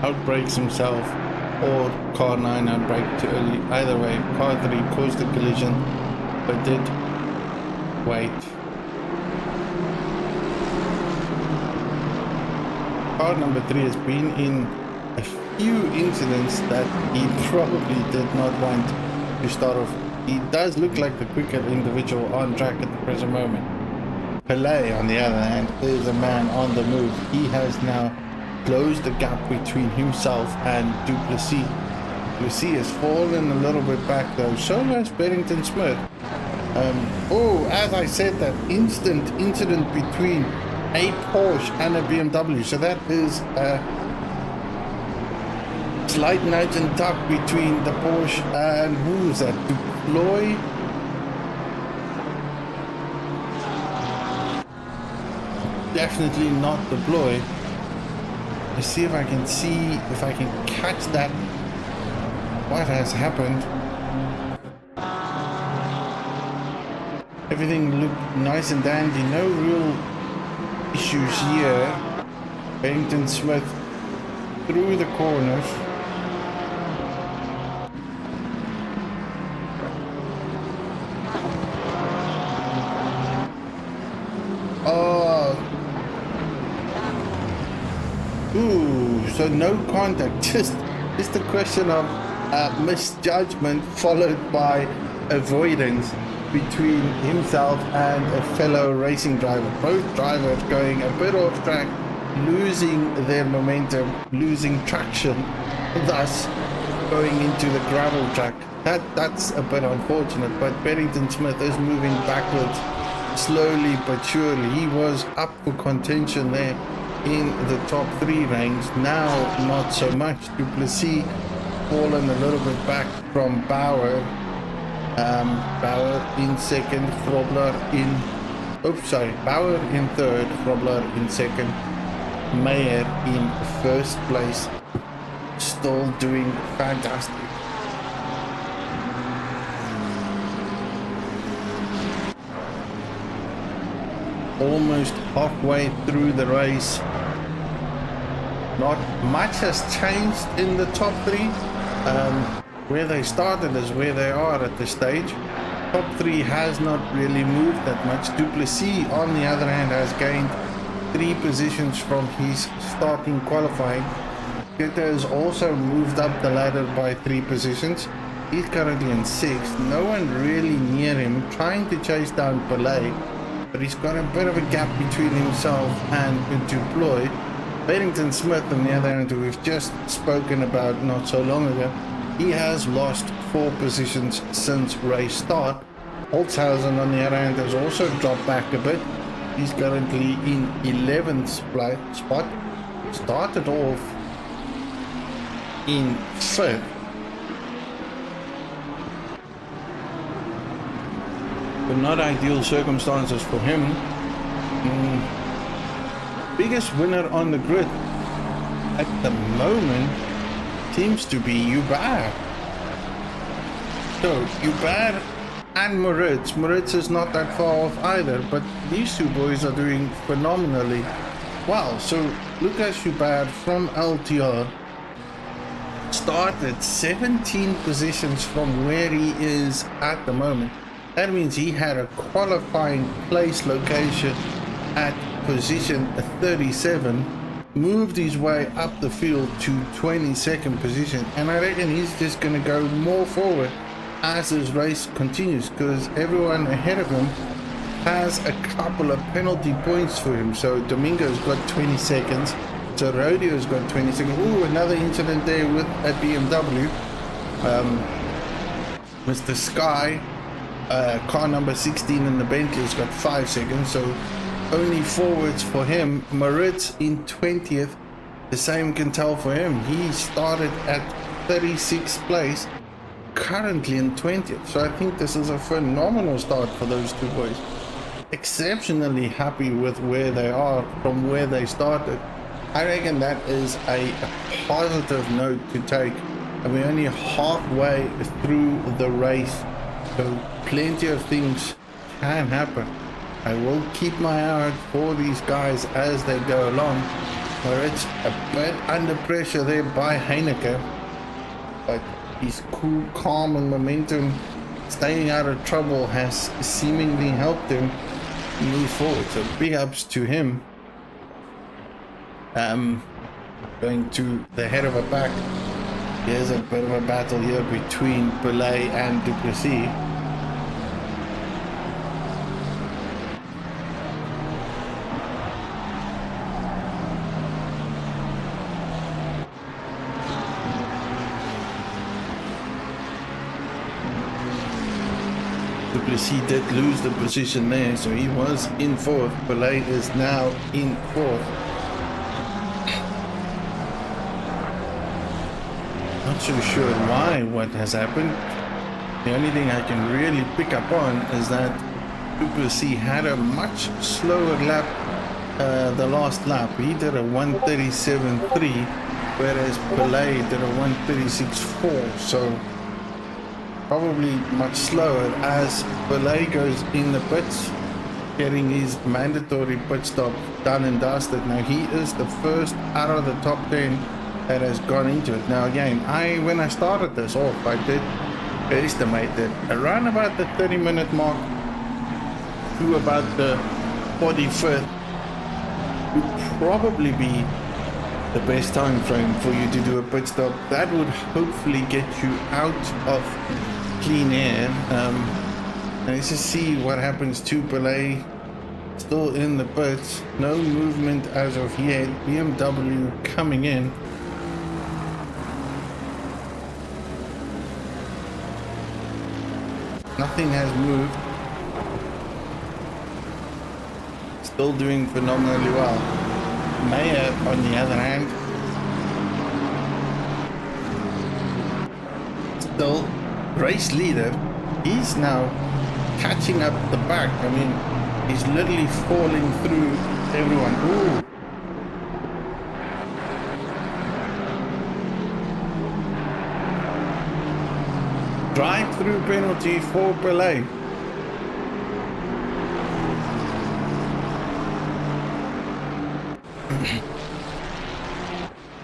Outbrakes himself, or car 9 outbraked too early. Either way, car 3 caused the collision, but did wait. Car number 3 has been in a few incidents that he probably did not want to start off. He does look like the quicker individual on track at the present moment. Pelé, on the other hand, is a man on the move. He has now closed the gap between himself and Duplessis. Duplessis has fallen a little bit back though, so has Beddington Smith. As I said, that instant incident between a Porsche and a BMW, so that is a slight nudge and tuck between the Porsche and who is that? Duploy? Definitely not Duploy. Let's see if I can catch that. What has happened? Everything looked nice and dandy. No real issues here. Beddington Smith through the corners. So no contact, just a question of misjudgment followed by avoidance between himself and a fellow racing driver. Both drivers going a bit off track, losing their momentum, losing traction, thus going into the gravel track. That's a bit unfortunate, but Beddington Smith is moving backwards slowly but surely. He was up for contention there in the top 3 range. Now not so much. Duplessis fallen a little bit back from Bauer. Bauer in second, Frobler Bauer in third, Frobler in second, Meyer in first place. Still doing fantastic. Almost halfway through the race. Not much has changed in the top 3. Where they started is where they are at this stage. Top 3 has not really moved that much. Duplessis, on the other hand, has gained 3 positions from his starting qualifying. Pieta has also moved up the ladder by 3 positions. He's currently in 6th. No one really near him, trying to chase down Pelé, but he's got a bit of a gap between himself and Duploy. Beddington Smith, on the other hand, who we've just spoken about not so long ago, he has lost 4 positions since race start. Holzhausen, on the other hand, has also dropped back a bit. He's currently in 11th spot. Started off in 5th. But not ideal circumstances for him. Biggest winner on the grid at the moment seems to be Hubert. So Hubert and Moritz. Moritz is not that far off either, but these 2 boys are doing phenomenally well. So Lucas Hubert from LTR started 17 positions from where he is at the moment. That means he had a qualifying place location at position 37, moved his way up the field to 22nd position, and I reckon he's just going to go more forward as this race continues, because everyone ahead of him has a couple of penalty points for him. So Domingo's got 20 seconds, so Rodeo's got 20 seconds. Ooh, another incident there with a BMW. Mr. Sky car number 16 in the Bentley's got 5 seconds, so only forwards for him. Moritz in 20th, the same can tell for him. He started at 36th place, currently in 20th, so I think this is a phenomenal start for those two boys. Exceptionally happy with where they are from where they started. I reckon that is a positive note to take, and we're only halfway through the race, so plenty of things can happen. I will keep my eye out for these guys as they go along, where it's a bit under pressure there by Heineke, but his cool, calm and momentum, staying out of trouble, has seemingly helped him move forward, so big ups to him. Going to the head of a pack. Here's a bit of a battle here between Belay and Duplessis. Duplessis did lose the position there, so he was in 4th. Belay is now in 4th. Not so sure why what has happened. The only thing I can really pick up on is that Duplessis had a much slower lap the last lap. He did a 1:37.3, whereas Belay did a 1:36.4, so probably much slower as Belay goes in the pits, getting his mandatory pit stop done and dusted. Now he is the first out of the top 10 that has gone into it. Now again, when I started this off, I did estimate that around about the 30-minute mark to about the 45th would probably be the best time frame for you to do a pit stop. That would hopefully get you out of clean air. Let's just see what happens to Belay. Still in the pits, no movement as of yet. BMW coming in. Nothing has moved. Still doing phenomenally well. Mayer, on the other hand, still race leader. He's now catching up the back. I mean, he's literally falling through everyone. Ooh. Drive-through penalty for Belay.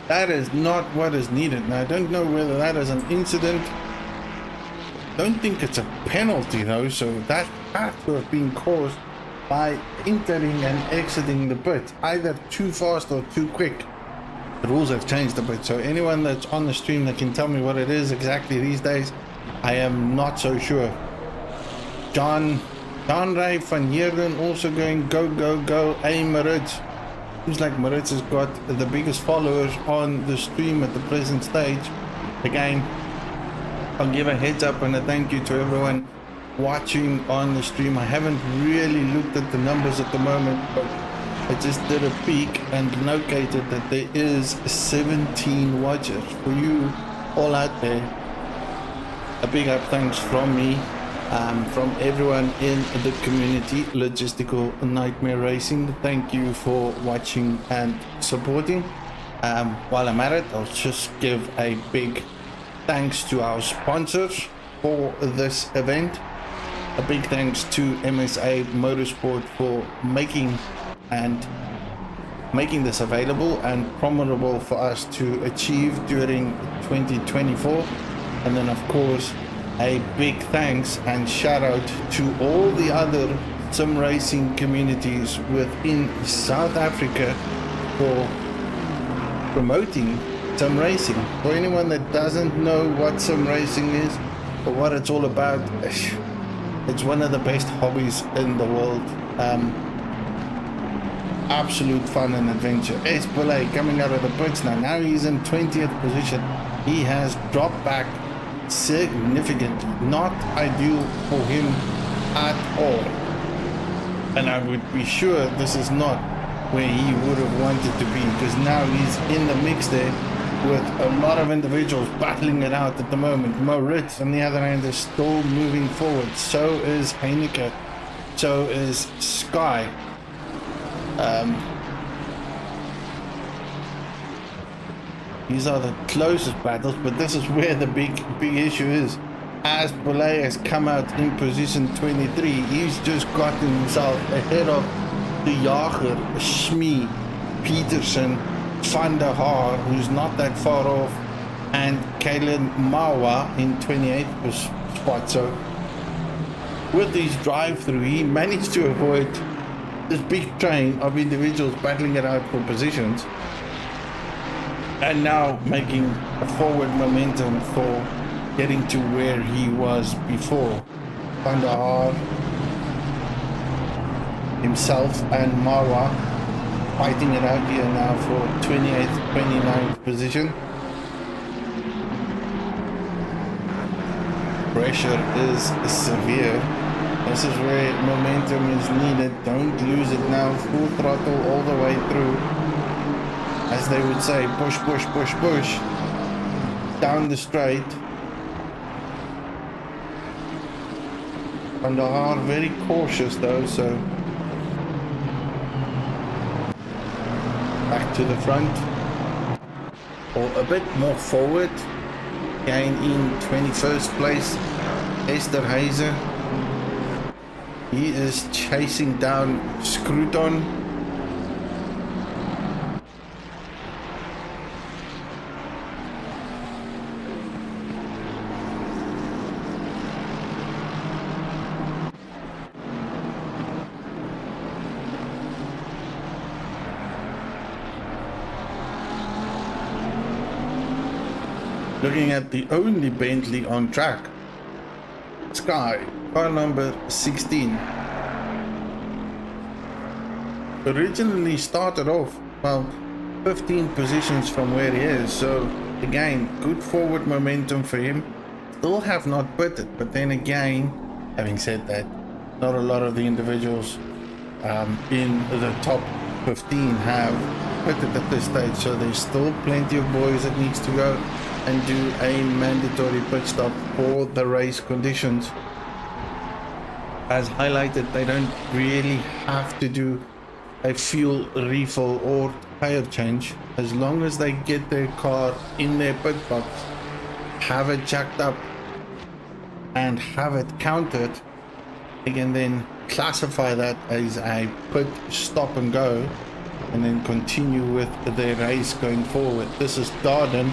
That is not what is needed. Now, I don't know whether that is an incident. Don't think it's a penalty though, so that had to have been caused by entering and exiting the pit, either too fast or too quick. The rules have changed a bit, so anyone that's on the stream that can tell me what it is exactly these days, I am not so sure. John Ray van Heerden also going go go go. Hey Maritz. Seems like Maritz has got the biggest followers on the stream at the present stage. Again, I'll give a heads up and a thank you to everyone watching on the stream. I haven't really looked at the numbers at the moment, but I just did a peek and located that there is 17 watchers. For you all out there, a big up thanks from me, from everyone in the community, Logistical Nightmare Racing. Thank you for watching and supporting. While I'm at it, I'll just give a big thanks to our sponsors for this event. A big thanks to MSA Motorsport for making this available and promotable for us to achieve during 2024. And then of course a big thanks and shout out to all the other sim racing communities within South Africa for promoting sim racing. For anyone that doesn't know what sim racing is or what it's all about, it's one of the best hobbies in the world. Absolute fun and adventure. Belay coming out of the pits now. Now he's in 20th position. He has dropped back significantly. Not ideal for him at all. And I would be sure this is not where he would have wanted to be, because now he's in the mix there with a lot of individuals battling it out at the moment. Moritz, on the other hand, is still moving forward. So is Heineke. So is Sky. These are the closest battles, but this is where the big issue is. As Boulay has come out in position 23, he's just gotten himself ahead of the Jager, Smee, Peterson, Van der Haar, who's not that far off, and Kalen Mawa in 28th spot. So with his drive-through, he managed to avoid this big train of individuals battling it out for positions, and now making a forward momentum for getting to where he was before. Van der Haar himself and Mawa fighting it out here now for 28th, 29th position. Pressure is severe. This is where momentum is needed. Don't lose it now. Full throttle all the way through. As they would say, push, push, push, push. Down the straight. Van der Haar very cautious though, so back to the front, or a bit more forward. Again in 21st place, Esther Heiser. He is chasing down Scruton. Looking at the only Bentley on track, Sky, car number 16. Originally started off, well, 15 positions from where he is, so again, good forward momentum for him. Still have not quitted, but then again, having said that, not a lot of the individuals in the top 15 have quitted at this stage, so there's still plenty of boys that needs to go and do a mandatory pit stop for the race conditions. As highlighted, they don't really have to do a fuel refill or tire change. As long as they get their car in their pit box, have it jacked up and have it counted, they can then classify that as a pit stop and go, and then continue with their race going forward. This is Darden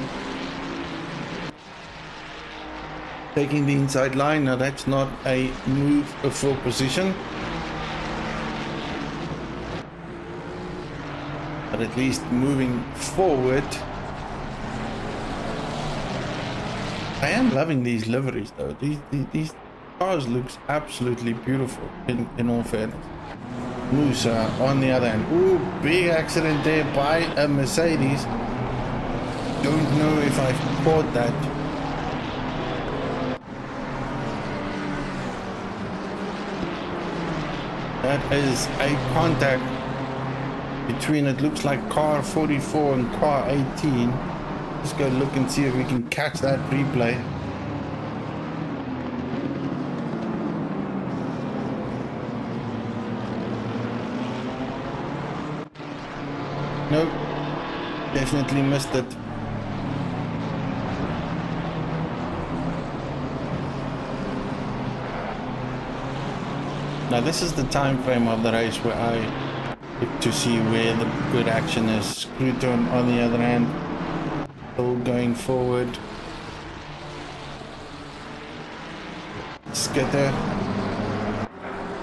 taking the inside line. Now that's not a move for position, but at least moving forward. I am loving these liveries though. These cars looks absolutely beautiful in all fairness. Musa on the other hand. Ooh, big accident there by a Mercedes. Don't know if I've caught that. That is a contact between, it looks like car 44 and car 18. Let's go look and see if we can catch that replay. Nope, definitely missed it. Now this is the time frame of the race where I look to see where the good action is. Scruton on the other hand, still going forward. Skitter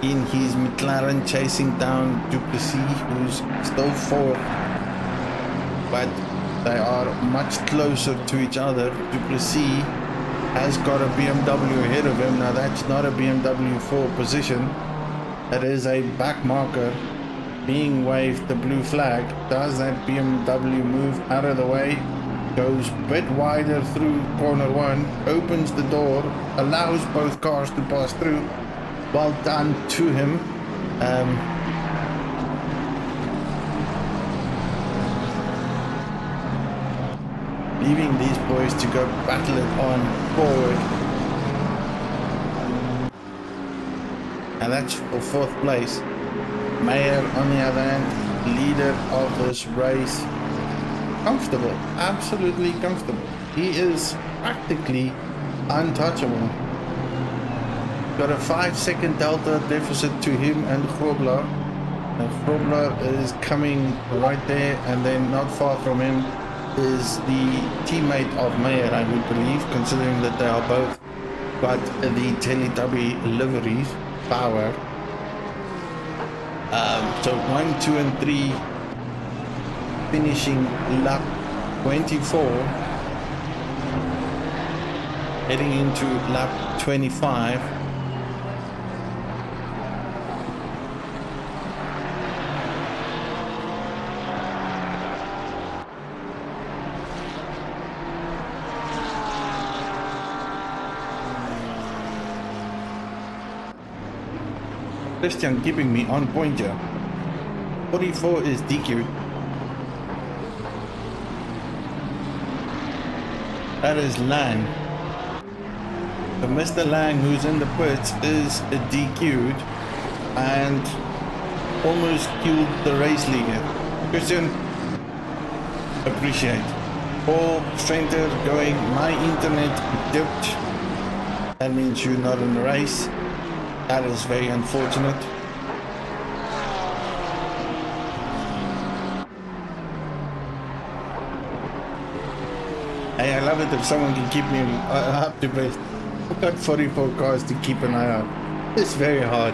in his McLaren chasing down Duplessis, who's still fourth, but they are much closer to each other. Duplessis has got a BMW ahead of him. Now that's not a BMW 4 position. That is a back marker being waved, the blue flag. Does that BMW move out of the way? goes a bit wider through corner 1, opens the door, allows both cars to pass through. Well done to him. Leaving these boys to go battle it on forward. And that's for 4th place. Mayer, on the other hand, leader of this race. Comfortable, absolutely comfortable. He is practically untouchable. Got a 5-second delta deficit to him and Grobler. Grobler is coming right there, and then not far from him is the teammate of Mayer, I would believe, considering that they are both got the Teletubby liveries, power. So 1, 2 and 3 finishing lap 24, heading into lap 25. Christian keeping me on point here. 44 is DQ. That is Lang. So Mr. Lang, who's in the pits, is DQ'd and almost killed the race leader. Christian, appreciate. Paul Strenter going, my internet dipped. That means you're not in the race. That is very unfortunate. Hey, I love it if someone can keep me up to date. I've got 44 cars to keep an eye out. It's very hard.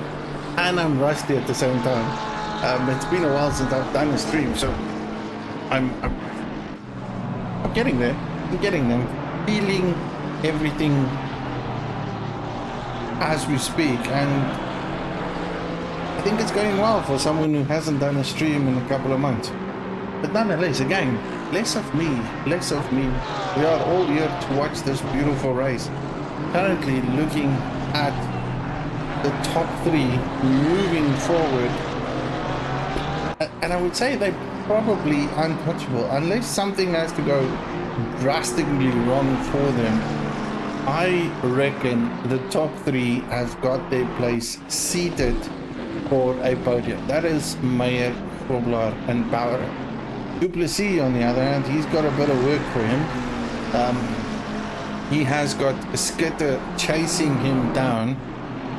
And I'm rusty at the same time. It's been a while since I've done a stream, so I'm getting there. I'm getting them. Feeling everything as we speak, and I think it's going well for someone who hasn't done a stream in a couple of months. But nonetheless, again, less of me, less of me. We are all here to watch this beautiful race. Currently looking at the top 3 moving forward, and I would say they're probably untouchable unless something has to go drastically wrong for them. I reckon the top 3 have got their place seated for a podium. That is Mayer, Grobler and Bauer. Duplessis, on the other hand, he's got a bit of work for him. He has got Skitter chasing him down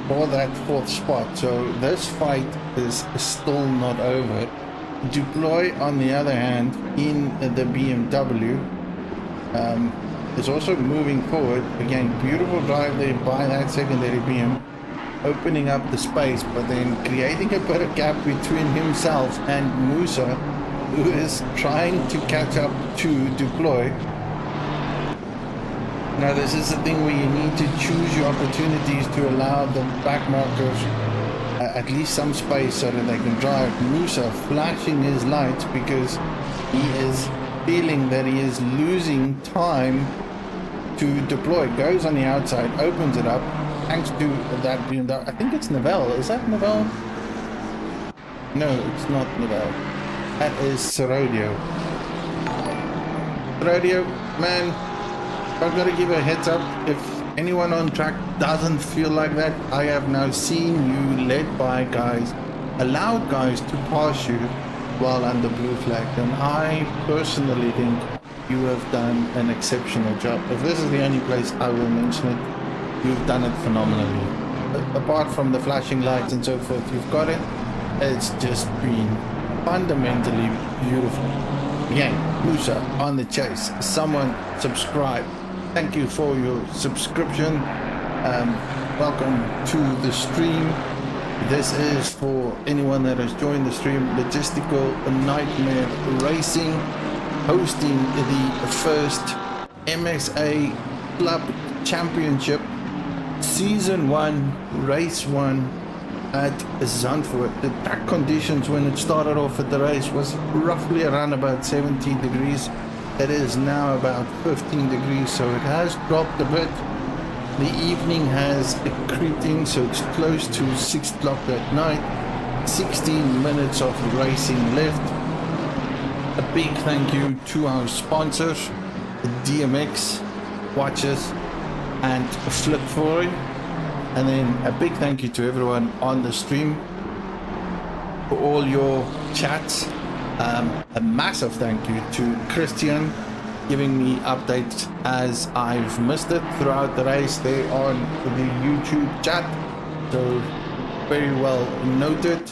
for that 4th spot. So this fight is still not over. Duploy, on the other hand, in the BMW, is also moving forward. Again, beautiful drive there by that secondary BM, opening up the space, but then creating a bit of gap between himself and Musa, who is trying to catch up to Deploy. Now this is the thing where you need to choose your opportunities to allow the back markers at least some space so that they can drive. Musa flashing his lights because he is feeling that he is losing time to deploy. Goes on the outside, opens it up, thanks to that BMW. I think it's Novell. Is that Novell? No, it's not Novell. That is Serodio. Serodio, man, I've got to give a heads up. If anyone on track doesn't feel like that, I have now seen you led by guys, allowed guys to pass you while under blue flag, and I personally think you have done an exceptional job. If this is the only place I will mention it, you've done it phenomenally. Apart from the flashing lights and so forth, you've got it. It's just been fundamentally beautiful. Again, Musa on the chase. Someone subscribe. Thank you for your subscription. Welcome to the stream. This is for anyone that has joined the stream. Logistical Nightmare Racing, hosting the first MSA Club Championship Season 1, Race 1 at Zandvoort. The track conditions when it started off at the race was roughly around about 70 degrees. It is now about 15 degrees, so it has dropped a bit. The evening has creeped in, so it's close to 6 o'clock at night. 16 minutes of racing left. A big thank you to our sponsors, DMX, Watches, and Flip4. And then a big thank you to everyone on the stream for all your chats. A massive thank you to Christian, giving me updates as I've missed it throughout the race there on the YouTube chat. So very well noted.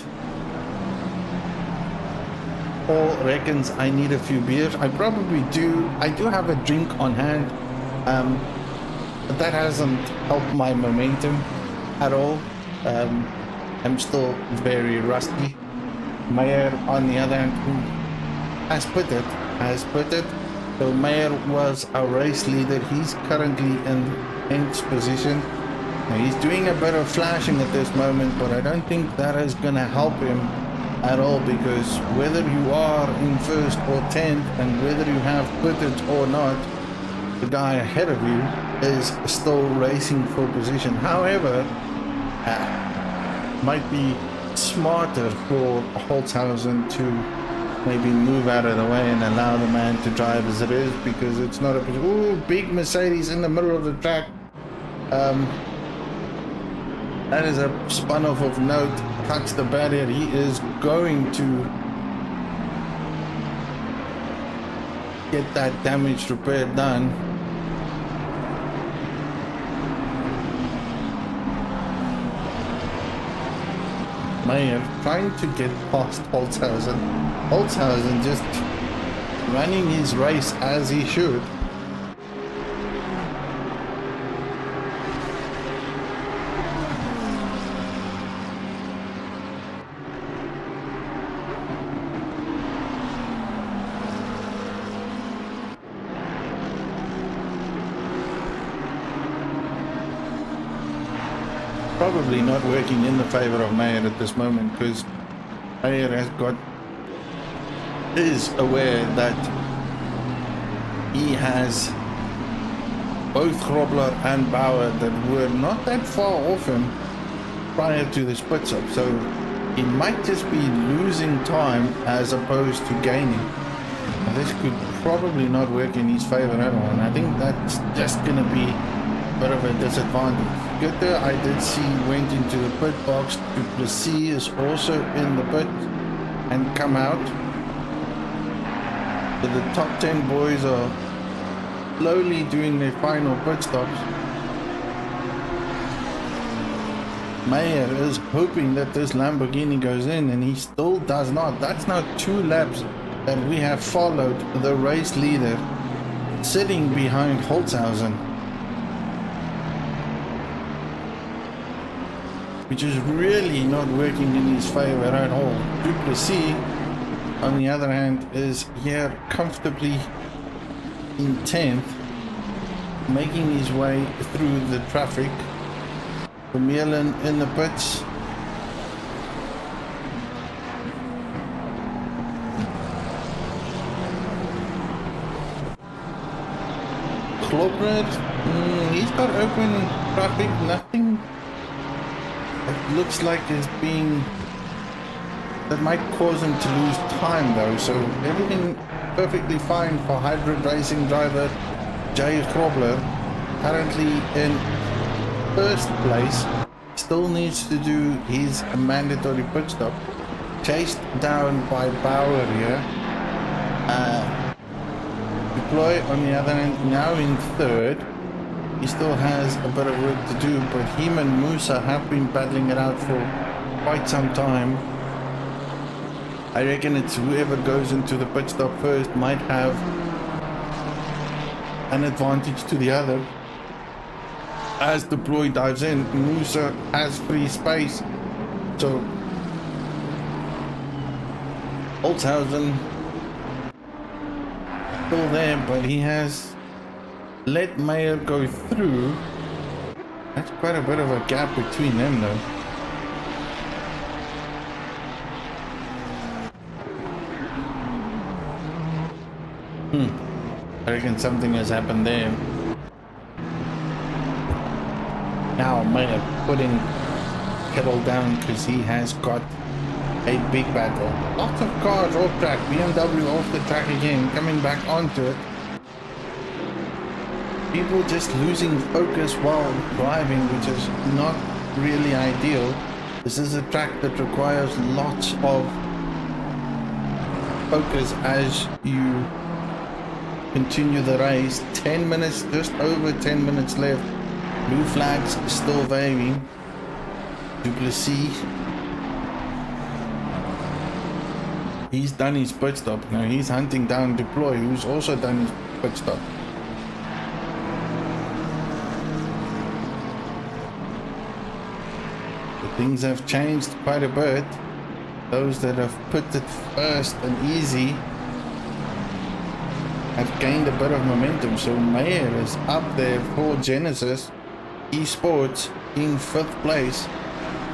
Paul reckons I need a few beers. I probably do. I do have a drink on hand, but that hasn't helped my momentum at all. I'm still very rusty. Mayer, on the other hand, has put it. So Mayer was our race leader. He's currently in 10th position. Now he's doing a bit of flashing at this moment, but I don't think that is going to help him at all, because whether you are in 1st or 10th and whether you have pitted or not, the guy ahead of you is still racing for position. However, might be smarter for Holzhausen to maybe move out of the way and allow the man to drive as it is, because it's not a big Mercedes in the middle of the track. That is a spun off of note, cuts the barrier. He is going to get that damage repaired done. Mayer trying to get past Holzhausen. Holzhausen just running his race as he should. Probably not working in the favor of Mayer at this moment, because Mayer is aware that he has both Grobler and Bauer that were not that far off him prior to this pit stop, so he might just be losing time as opposed to gaining. And this could probably not work in his favor at all, and I think that's just going to be a bit of a disadvantage. Good, I did see went into the pit box. Duplessis is also in the pit and come out. So the top 10 boys are slowly doing their final pit stops. Mayer is hoping that this Lamborghini goes in, and he still does not. That's now 2 laps that we have followed the race leader sitting behind Holzhausen, which is really not working in his favor at all. Duplessis, on the other hand, is here comfortably in 10th, making his way through the traffic. Vermeulen in the pits. Klopred, he's got open traffic, nothing it looks like is being, that might cause him to lose time though, so everything perfectly fine for hybrid racing driver Jay Grobler, currently in 1st place. Still needs to do his mandatory pit stop, chased down by Bauer here. Deploy on the other hand now in 3rd. He still has a bit of work to do, but him and Musa have been battling it out for quite some time. I reckon it's whoever goes into the pit stop first might have an advantage to the other. As Deploy dives in, Musa has free space, so Holzhausen still there, but he has let Mayer go through. That's quite a bit of a gap between them though. I reckon something has happened there. Now Mayer putting kettle down because he has got a big battle. Lots of cars off track. BMW off the track again, coming back onto it. People just losing focus while driving, which is not really ideal. This is a track that requires lots of focus as you continue the race. 10 minutes, just over 10 minutes left. Blue flags still waving. Duplessis, he's done his pit stop. Now he's hunting down Deploy, who's also done his pit stop. But things have changed quite a bit. Those that have put it first and easy have gained a bit of momentum. So Mayer is up there for Genesis Esports in 5th place.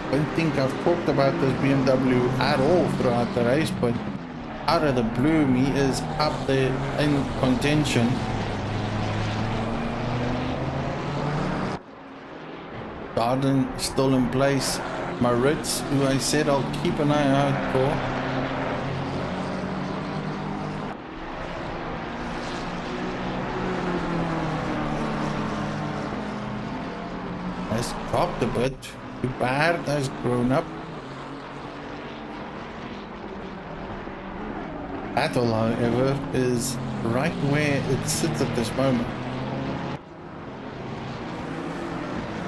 I don't think I've talked about this BMW at all throughout the race, but out of the blue, he is up there in contention. Darden still in place. Maritz, who I said I'll keep an eye out for. Has dropped a bit. Bad has grown up. Battle, however, is right where it sits at this moment.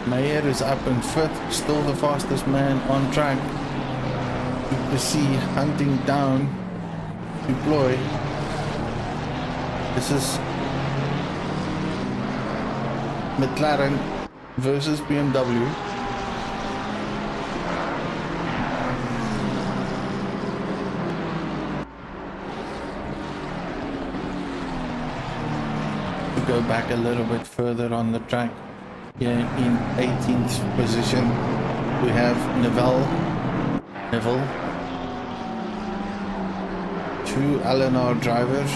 Mayer is up in 5th, still the fastest man on track. You can see hunting down Deploy. This is McLaren versus BMW. Go back a little bit further on the track. Here in 18th position we have Neville, 2 LNR drivers,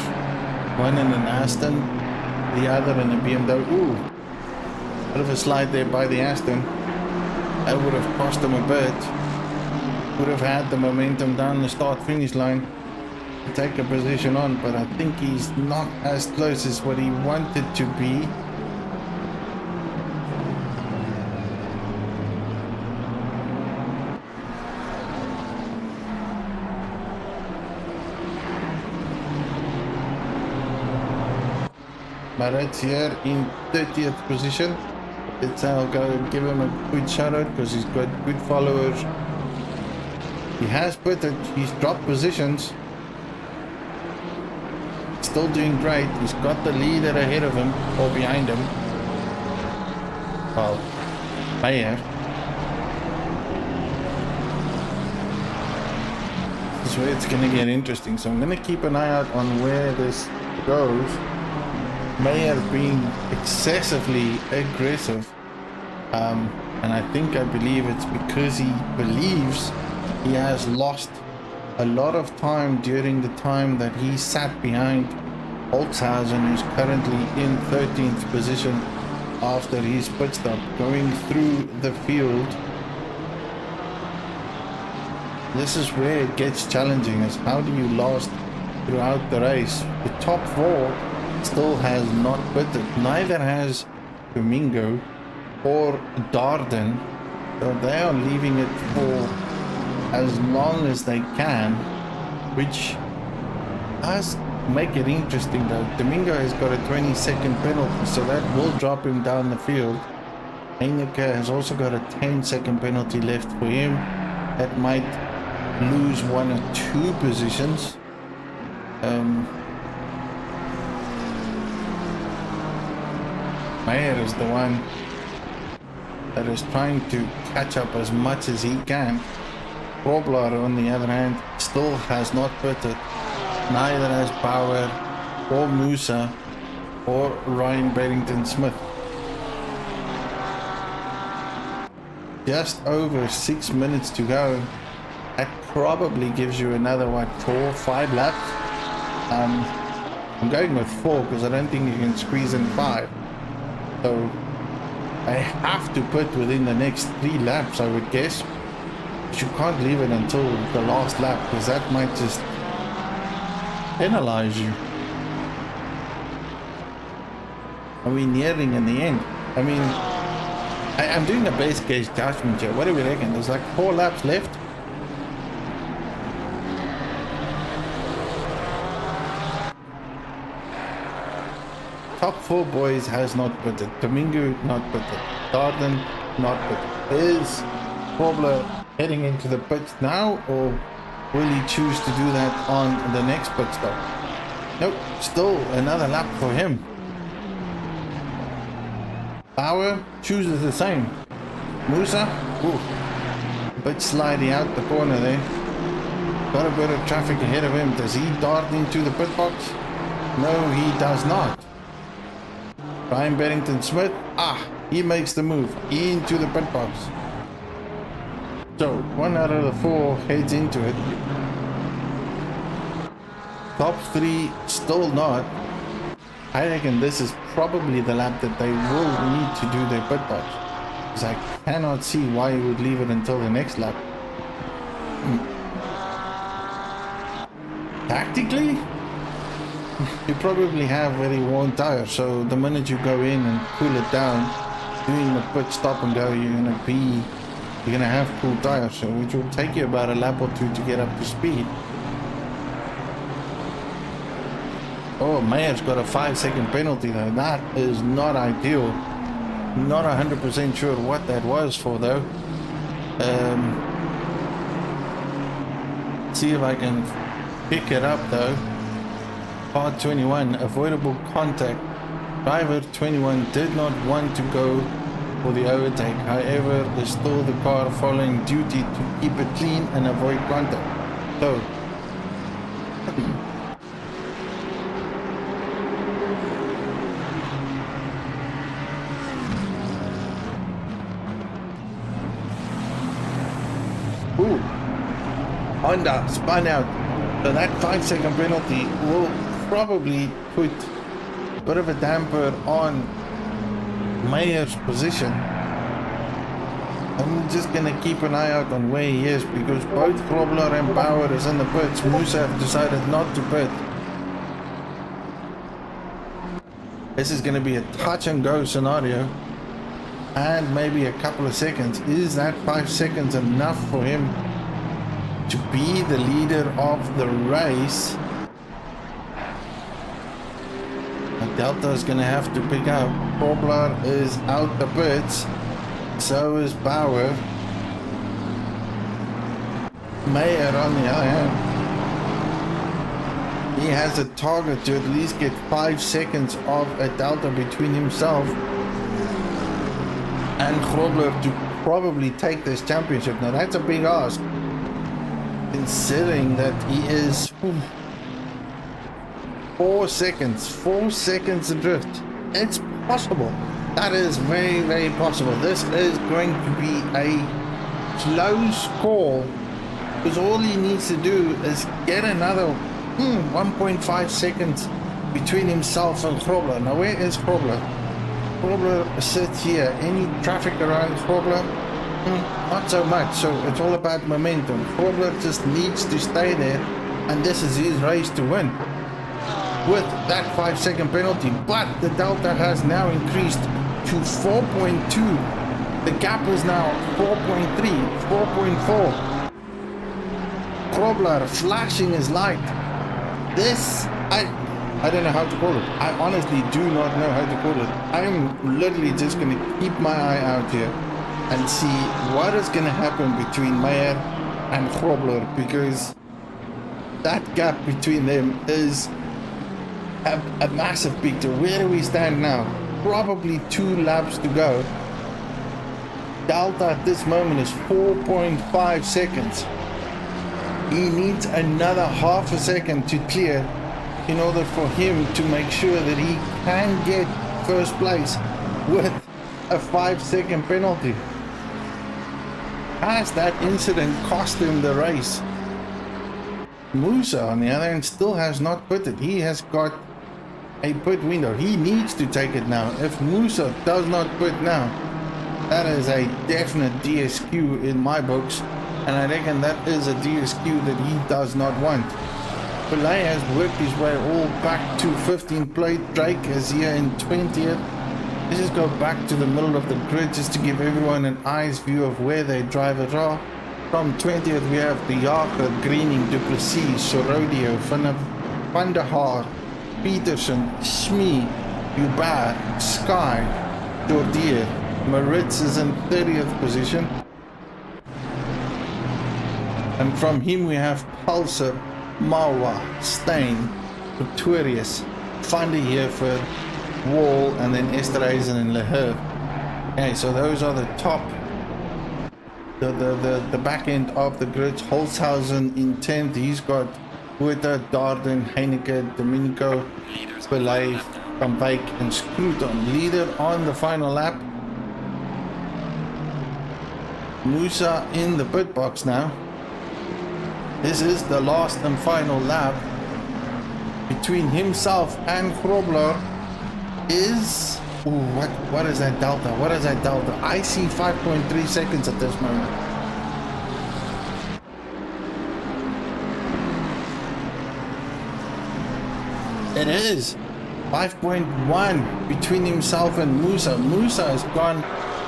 one in an Aston, the other in a BMW. Ooh, bit of a slide there by the Aston. That would have cost him a bit. Would have had the momentum down the start finish line to take a position on, but I think he's not as close as what he wanted to be. Maritz here in 30th position. I'll go give him a good shout out because he's got good followers. He has put it, he's dropped positions. Still doing great. He's got the leader ahead of him or behind him. Well, Mayer. This is where it's going to get interesting. So I'm going to keep an eye out on where this goes. Mayer being excessively aggressive. And I believe it's because he believes he has lost a lot of time during the time that he sat behind Holzhausen, who's currently in 13th position after his pit stop. Going through the field, this is where it gets challenging, is how do you last throughout the race. The top 4 still has not pitted, neither has Domingo or Darden, so they are leaving it for as long as they can, which does make it interesting though. Domingo has got a 20-second penalty, so that will drop him down the field. Heineke has also got a 10-second penalty left for him. That might lose 1 or 2 positions. Mayer is the one that is trying to catch up as much as he can. Roblar, on the other hand, still has not pitted. Neither has Bauer or Musa or Ryan Barrington Smith. Just over 6 minutes to go. That probably gives you another 4 or 5 laps. I'm going with 4 because I don't think you can squeeze in 5. So I have to put within the next 3 laps, I would guess. But you can't leave it until the last lap because that might just penalize you. Are we nearing in the end? I mean, I'm doing a base case judgment here. What do we reckon? There's like 4 laps left. Top 4 boys has not put it. Domingo not put it. Darden not put it. Is Cobbler heading into the pits now, or will he choose to do that on the next pit stop? Nope, still another lap for him. Bauer chooses the same. Musa, a bit sliding out the corner there. Got a bit of traffic ahead of him. Does he dart into the pit box? No, he does not. Ryan Beddington Smith, he makes the move into the pit box. So 1 out of the 4 heads into it. Top 3 still not. I reckon this is probably the lap that they will need to do their pit box, because I cannot see why you would leave it until the next lap. Tactically, you probably have very worn tires, so the minute you go in and cool it down, doing the pit stop and go, you're gonna have cool tires, so which will take you about a lap or 2 to get up to speed. Oh, Mayer's got a 5-second penalty though. That is not ideal. Not 100% sure what that was for though. See if I can pick it up though. Part 21, avoidable contact. Driver 21 did not want to go for the overtake. However, is still the car following duty to keep it clean and avoid contact. So, Honda spun out. So that 5-second penalty will probably put a bit of a damper on Mayer's position. I'm just gonna keep an eye out on where he is, because both Grobler and Bauer is in the pits. Musa have decided not to pit. This is gonna be a touch and go scenario, and maybe a couple of seconds. Is that 5 seconds enough for him to be the leader of the race? Delta is going to have to pick up. Grobler is out the pits. So is Bauer. Mayer, on the other hand, he has a target to at least get 5 seconds of a delta between himself and Grobler to probably take this championship. Now that's a big ask, considering that he is 4 seconds adrift. It's possible. That is very, very possible. This is going to be a close call, because all he needs to do is get another 1.5 seconds between himself and Grobler. Now where is Grobler? Grobler sits here. Any traffic around Grobler? Not so much. So it's all about momentum. Grobler just needs to stay there, and this is his race to win with that 5-second penalty. But the delta has now increased to 4.2. The gap is now 4.3, 4.4. Grobler flashing his light. This, I don't know how to call it. I honestly do not know how to call it. I'm literally just going to keep my eye out here and see what is going to happen between Mayer and Grobler, because that gap between them is a massive picture. Where do we stand now? Probably 2 laps to go. Delta at this moment is 4.5 seconds. He needs another half a second to clear in order for him to make sure that he can get first place with a 5-second penalty. Has that incident cost him the race? Musa, on the other hand, still has not quitted. He has got a pit window. He needs to take it now. If Musa does not pit now, that is a definite DSQ in my books, and I reckon that is a DSQ that he does not want. Belay has worked his way all back to 15th place. Drake is here in 20th. Let's just go back to the middle of the grid just to give everyone an eye's view of where their drivers are. From 20th we have De Jager, Greening, Duplessis, Sorodio, Van der Haar, Peterson, Smee, Hubert, Sky, Jordier. Maritz is in 30th position. And from him we have Pulsar, Mawa, Stein, Pretorius, Van der Heever, Wall, and then Esterhazen and Leher. Okay, so those are the top, the back end of the grid. Holzhausen in 10th. He's got Huerta, Darden, Heineke, Domenico, Belay, Van Beek, and Scruton. Leader on the final lap. Musa in the pit box now. This is the last and final lap. Between himself and Grobler is... Ooh, what is that delta? What is that delta? I see 5.3 seconds at this moment. It is 5.1 between himself and Musa. Musa has gone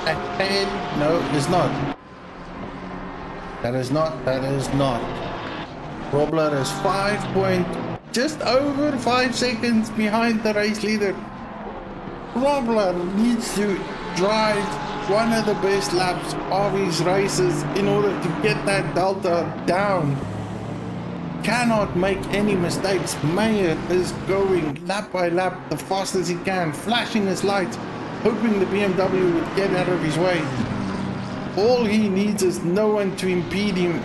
ahead. No, it's not. That is not. Grobler is just over 5 seconds behind the race leader. Grobler needs to drive one of the best laps of his races in order to get that delta down. Cannot make any mistakes. Mayer is going lap by lap the fastest he can, flashing his lights, hoping the BMW would get out of his way. All he needs is no one to impede him.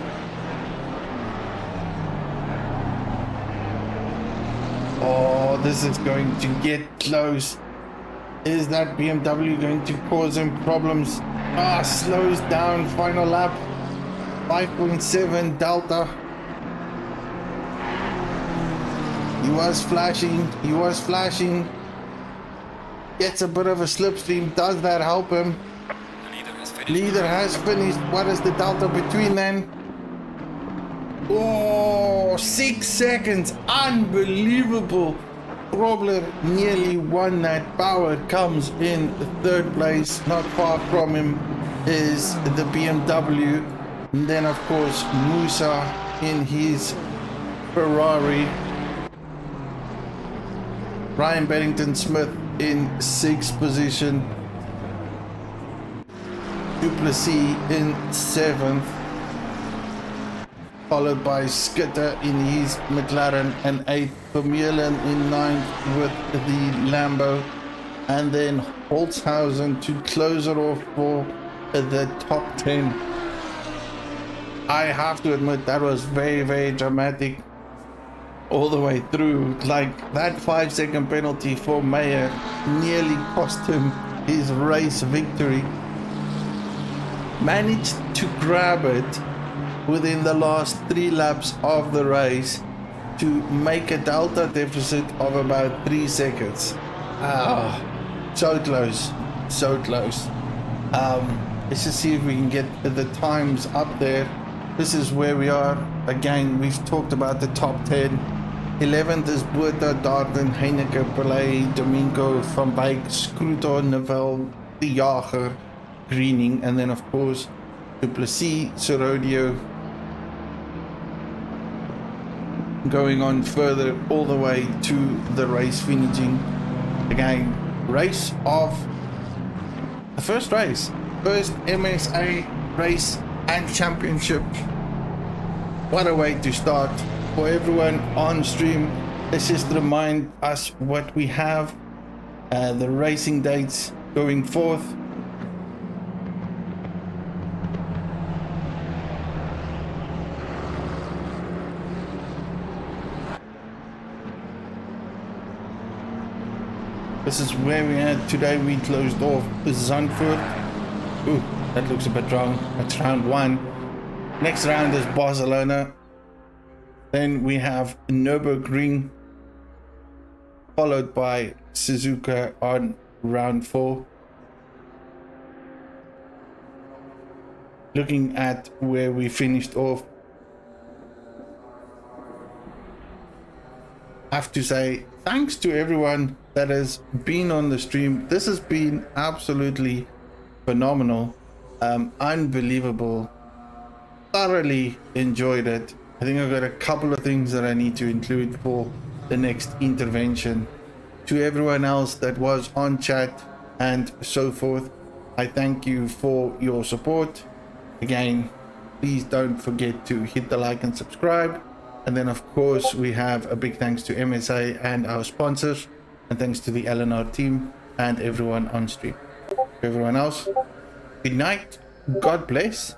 Oh, this is going to get close. Is that BMW going to cause him problems? Slows down, final lap. 5.7 delta. He was flashing. Gets a bit of a slipstream. Does that help him? Leader has finished. What is the delta between then? Oh, 6 seconds. Unbelievable. Grobler nearly won that. Power comes in third place. Not far from him is the BMW. And then, of course, Musa in his Ferrari. Ryan Beddington Smith in 6th position. Duplessis in 7th. Followed by Skitter in his McLaren and 8th. Vermeulen in 9th with the Lambo. And then Holzhausen to close it off for the top 10. I have to admit that was very, very dramatic all the way through. Like, that 5-second penalty for Mayer nearly cost him his race victory. Managed to grab it within the last 3 laps of the race to make a delta deficit of about 3 seconds. So close. Let's just see if we can get the times up there. This is where we are. Again, we've talked about the top 10. 11th is Buerta, Darden, Heineke, Belay, Domingo, Van Beek, Scruton, Neville, De Jager, Greening, and then of course Duplessis, Sorodio. Going on further all the way to the race finishing. Again, race of the first MSA race and championship. What a way to start. For everyone on stream, let's just remind us what we have, the racing dates going forth. This is where we had today. We closed off Zandvoort. Ooh, that looks a bit wrong. That's round 1. Next round is Barcelona. Then we have Nürburgring. followed by Suzuka on round 4. Looking at where we finished off, I have to say thanks to everyone that has been on the stream. This has been absolutely phenomenal, unbelievable. Thoroughly enjoyed it. I think I've got a couple of things that I need to include for the next intervention. To everyone else that was on chat and so forth, I thank you for your support. Again, please don't forget to hit the like and subscribe. And then of course we have a big thanks to MSA and our sponsors, and thanks to the LNR team and everyone on stream. For everyone else, good night, God bless,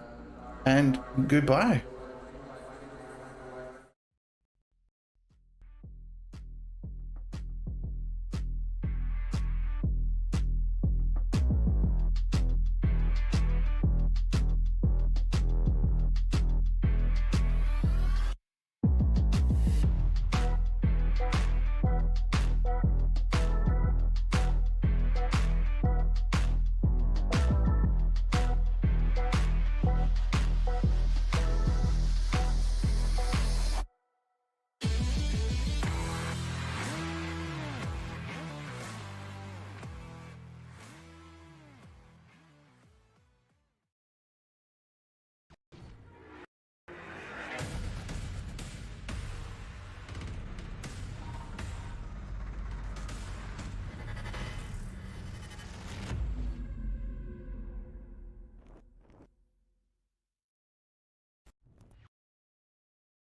and goodbye.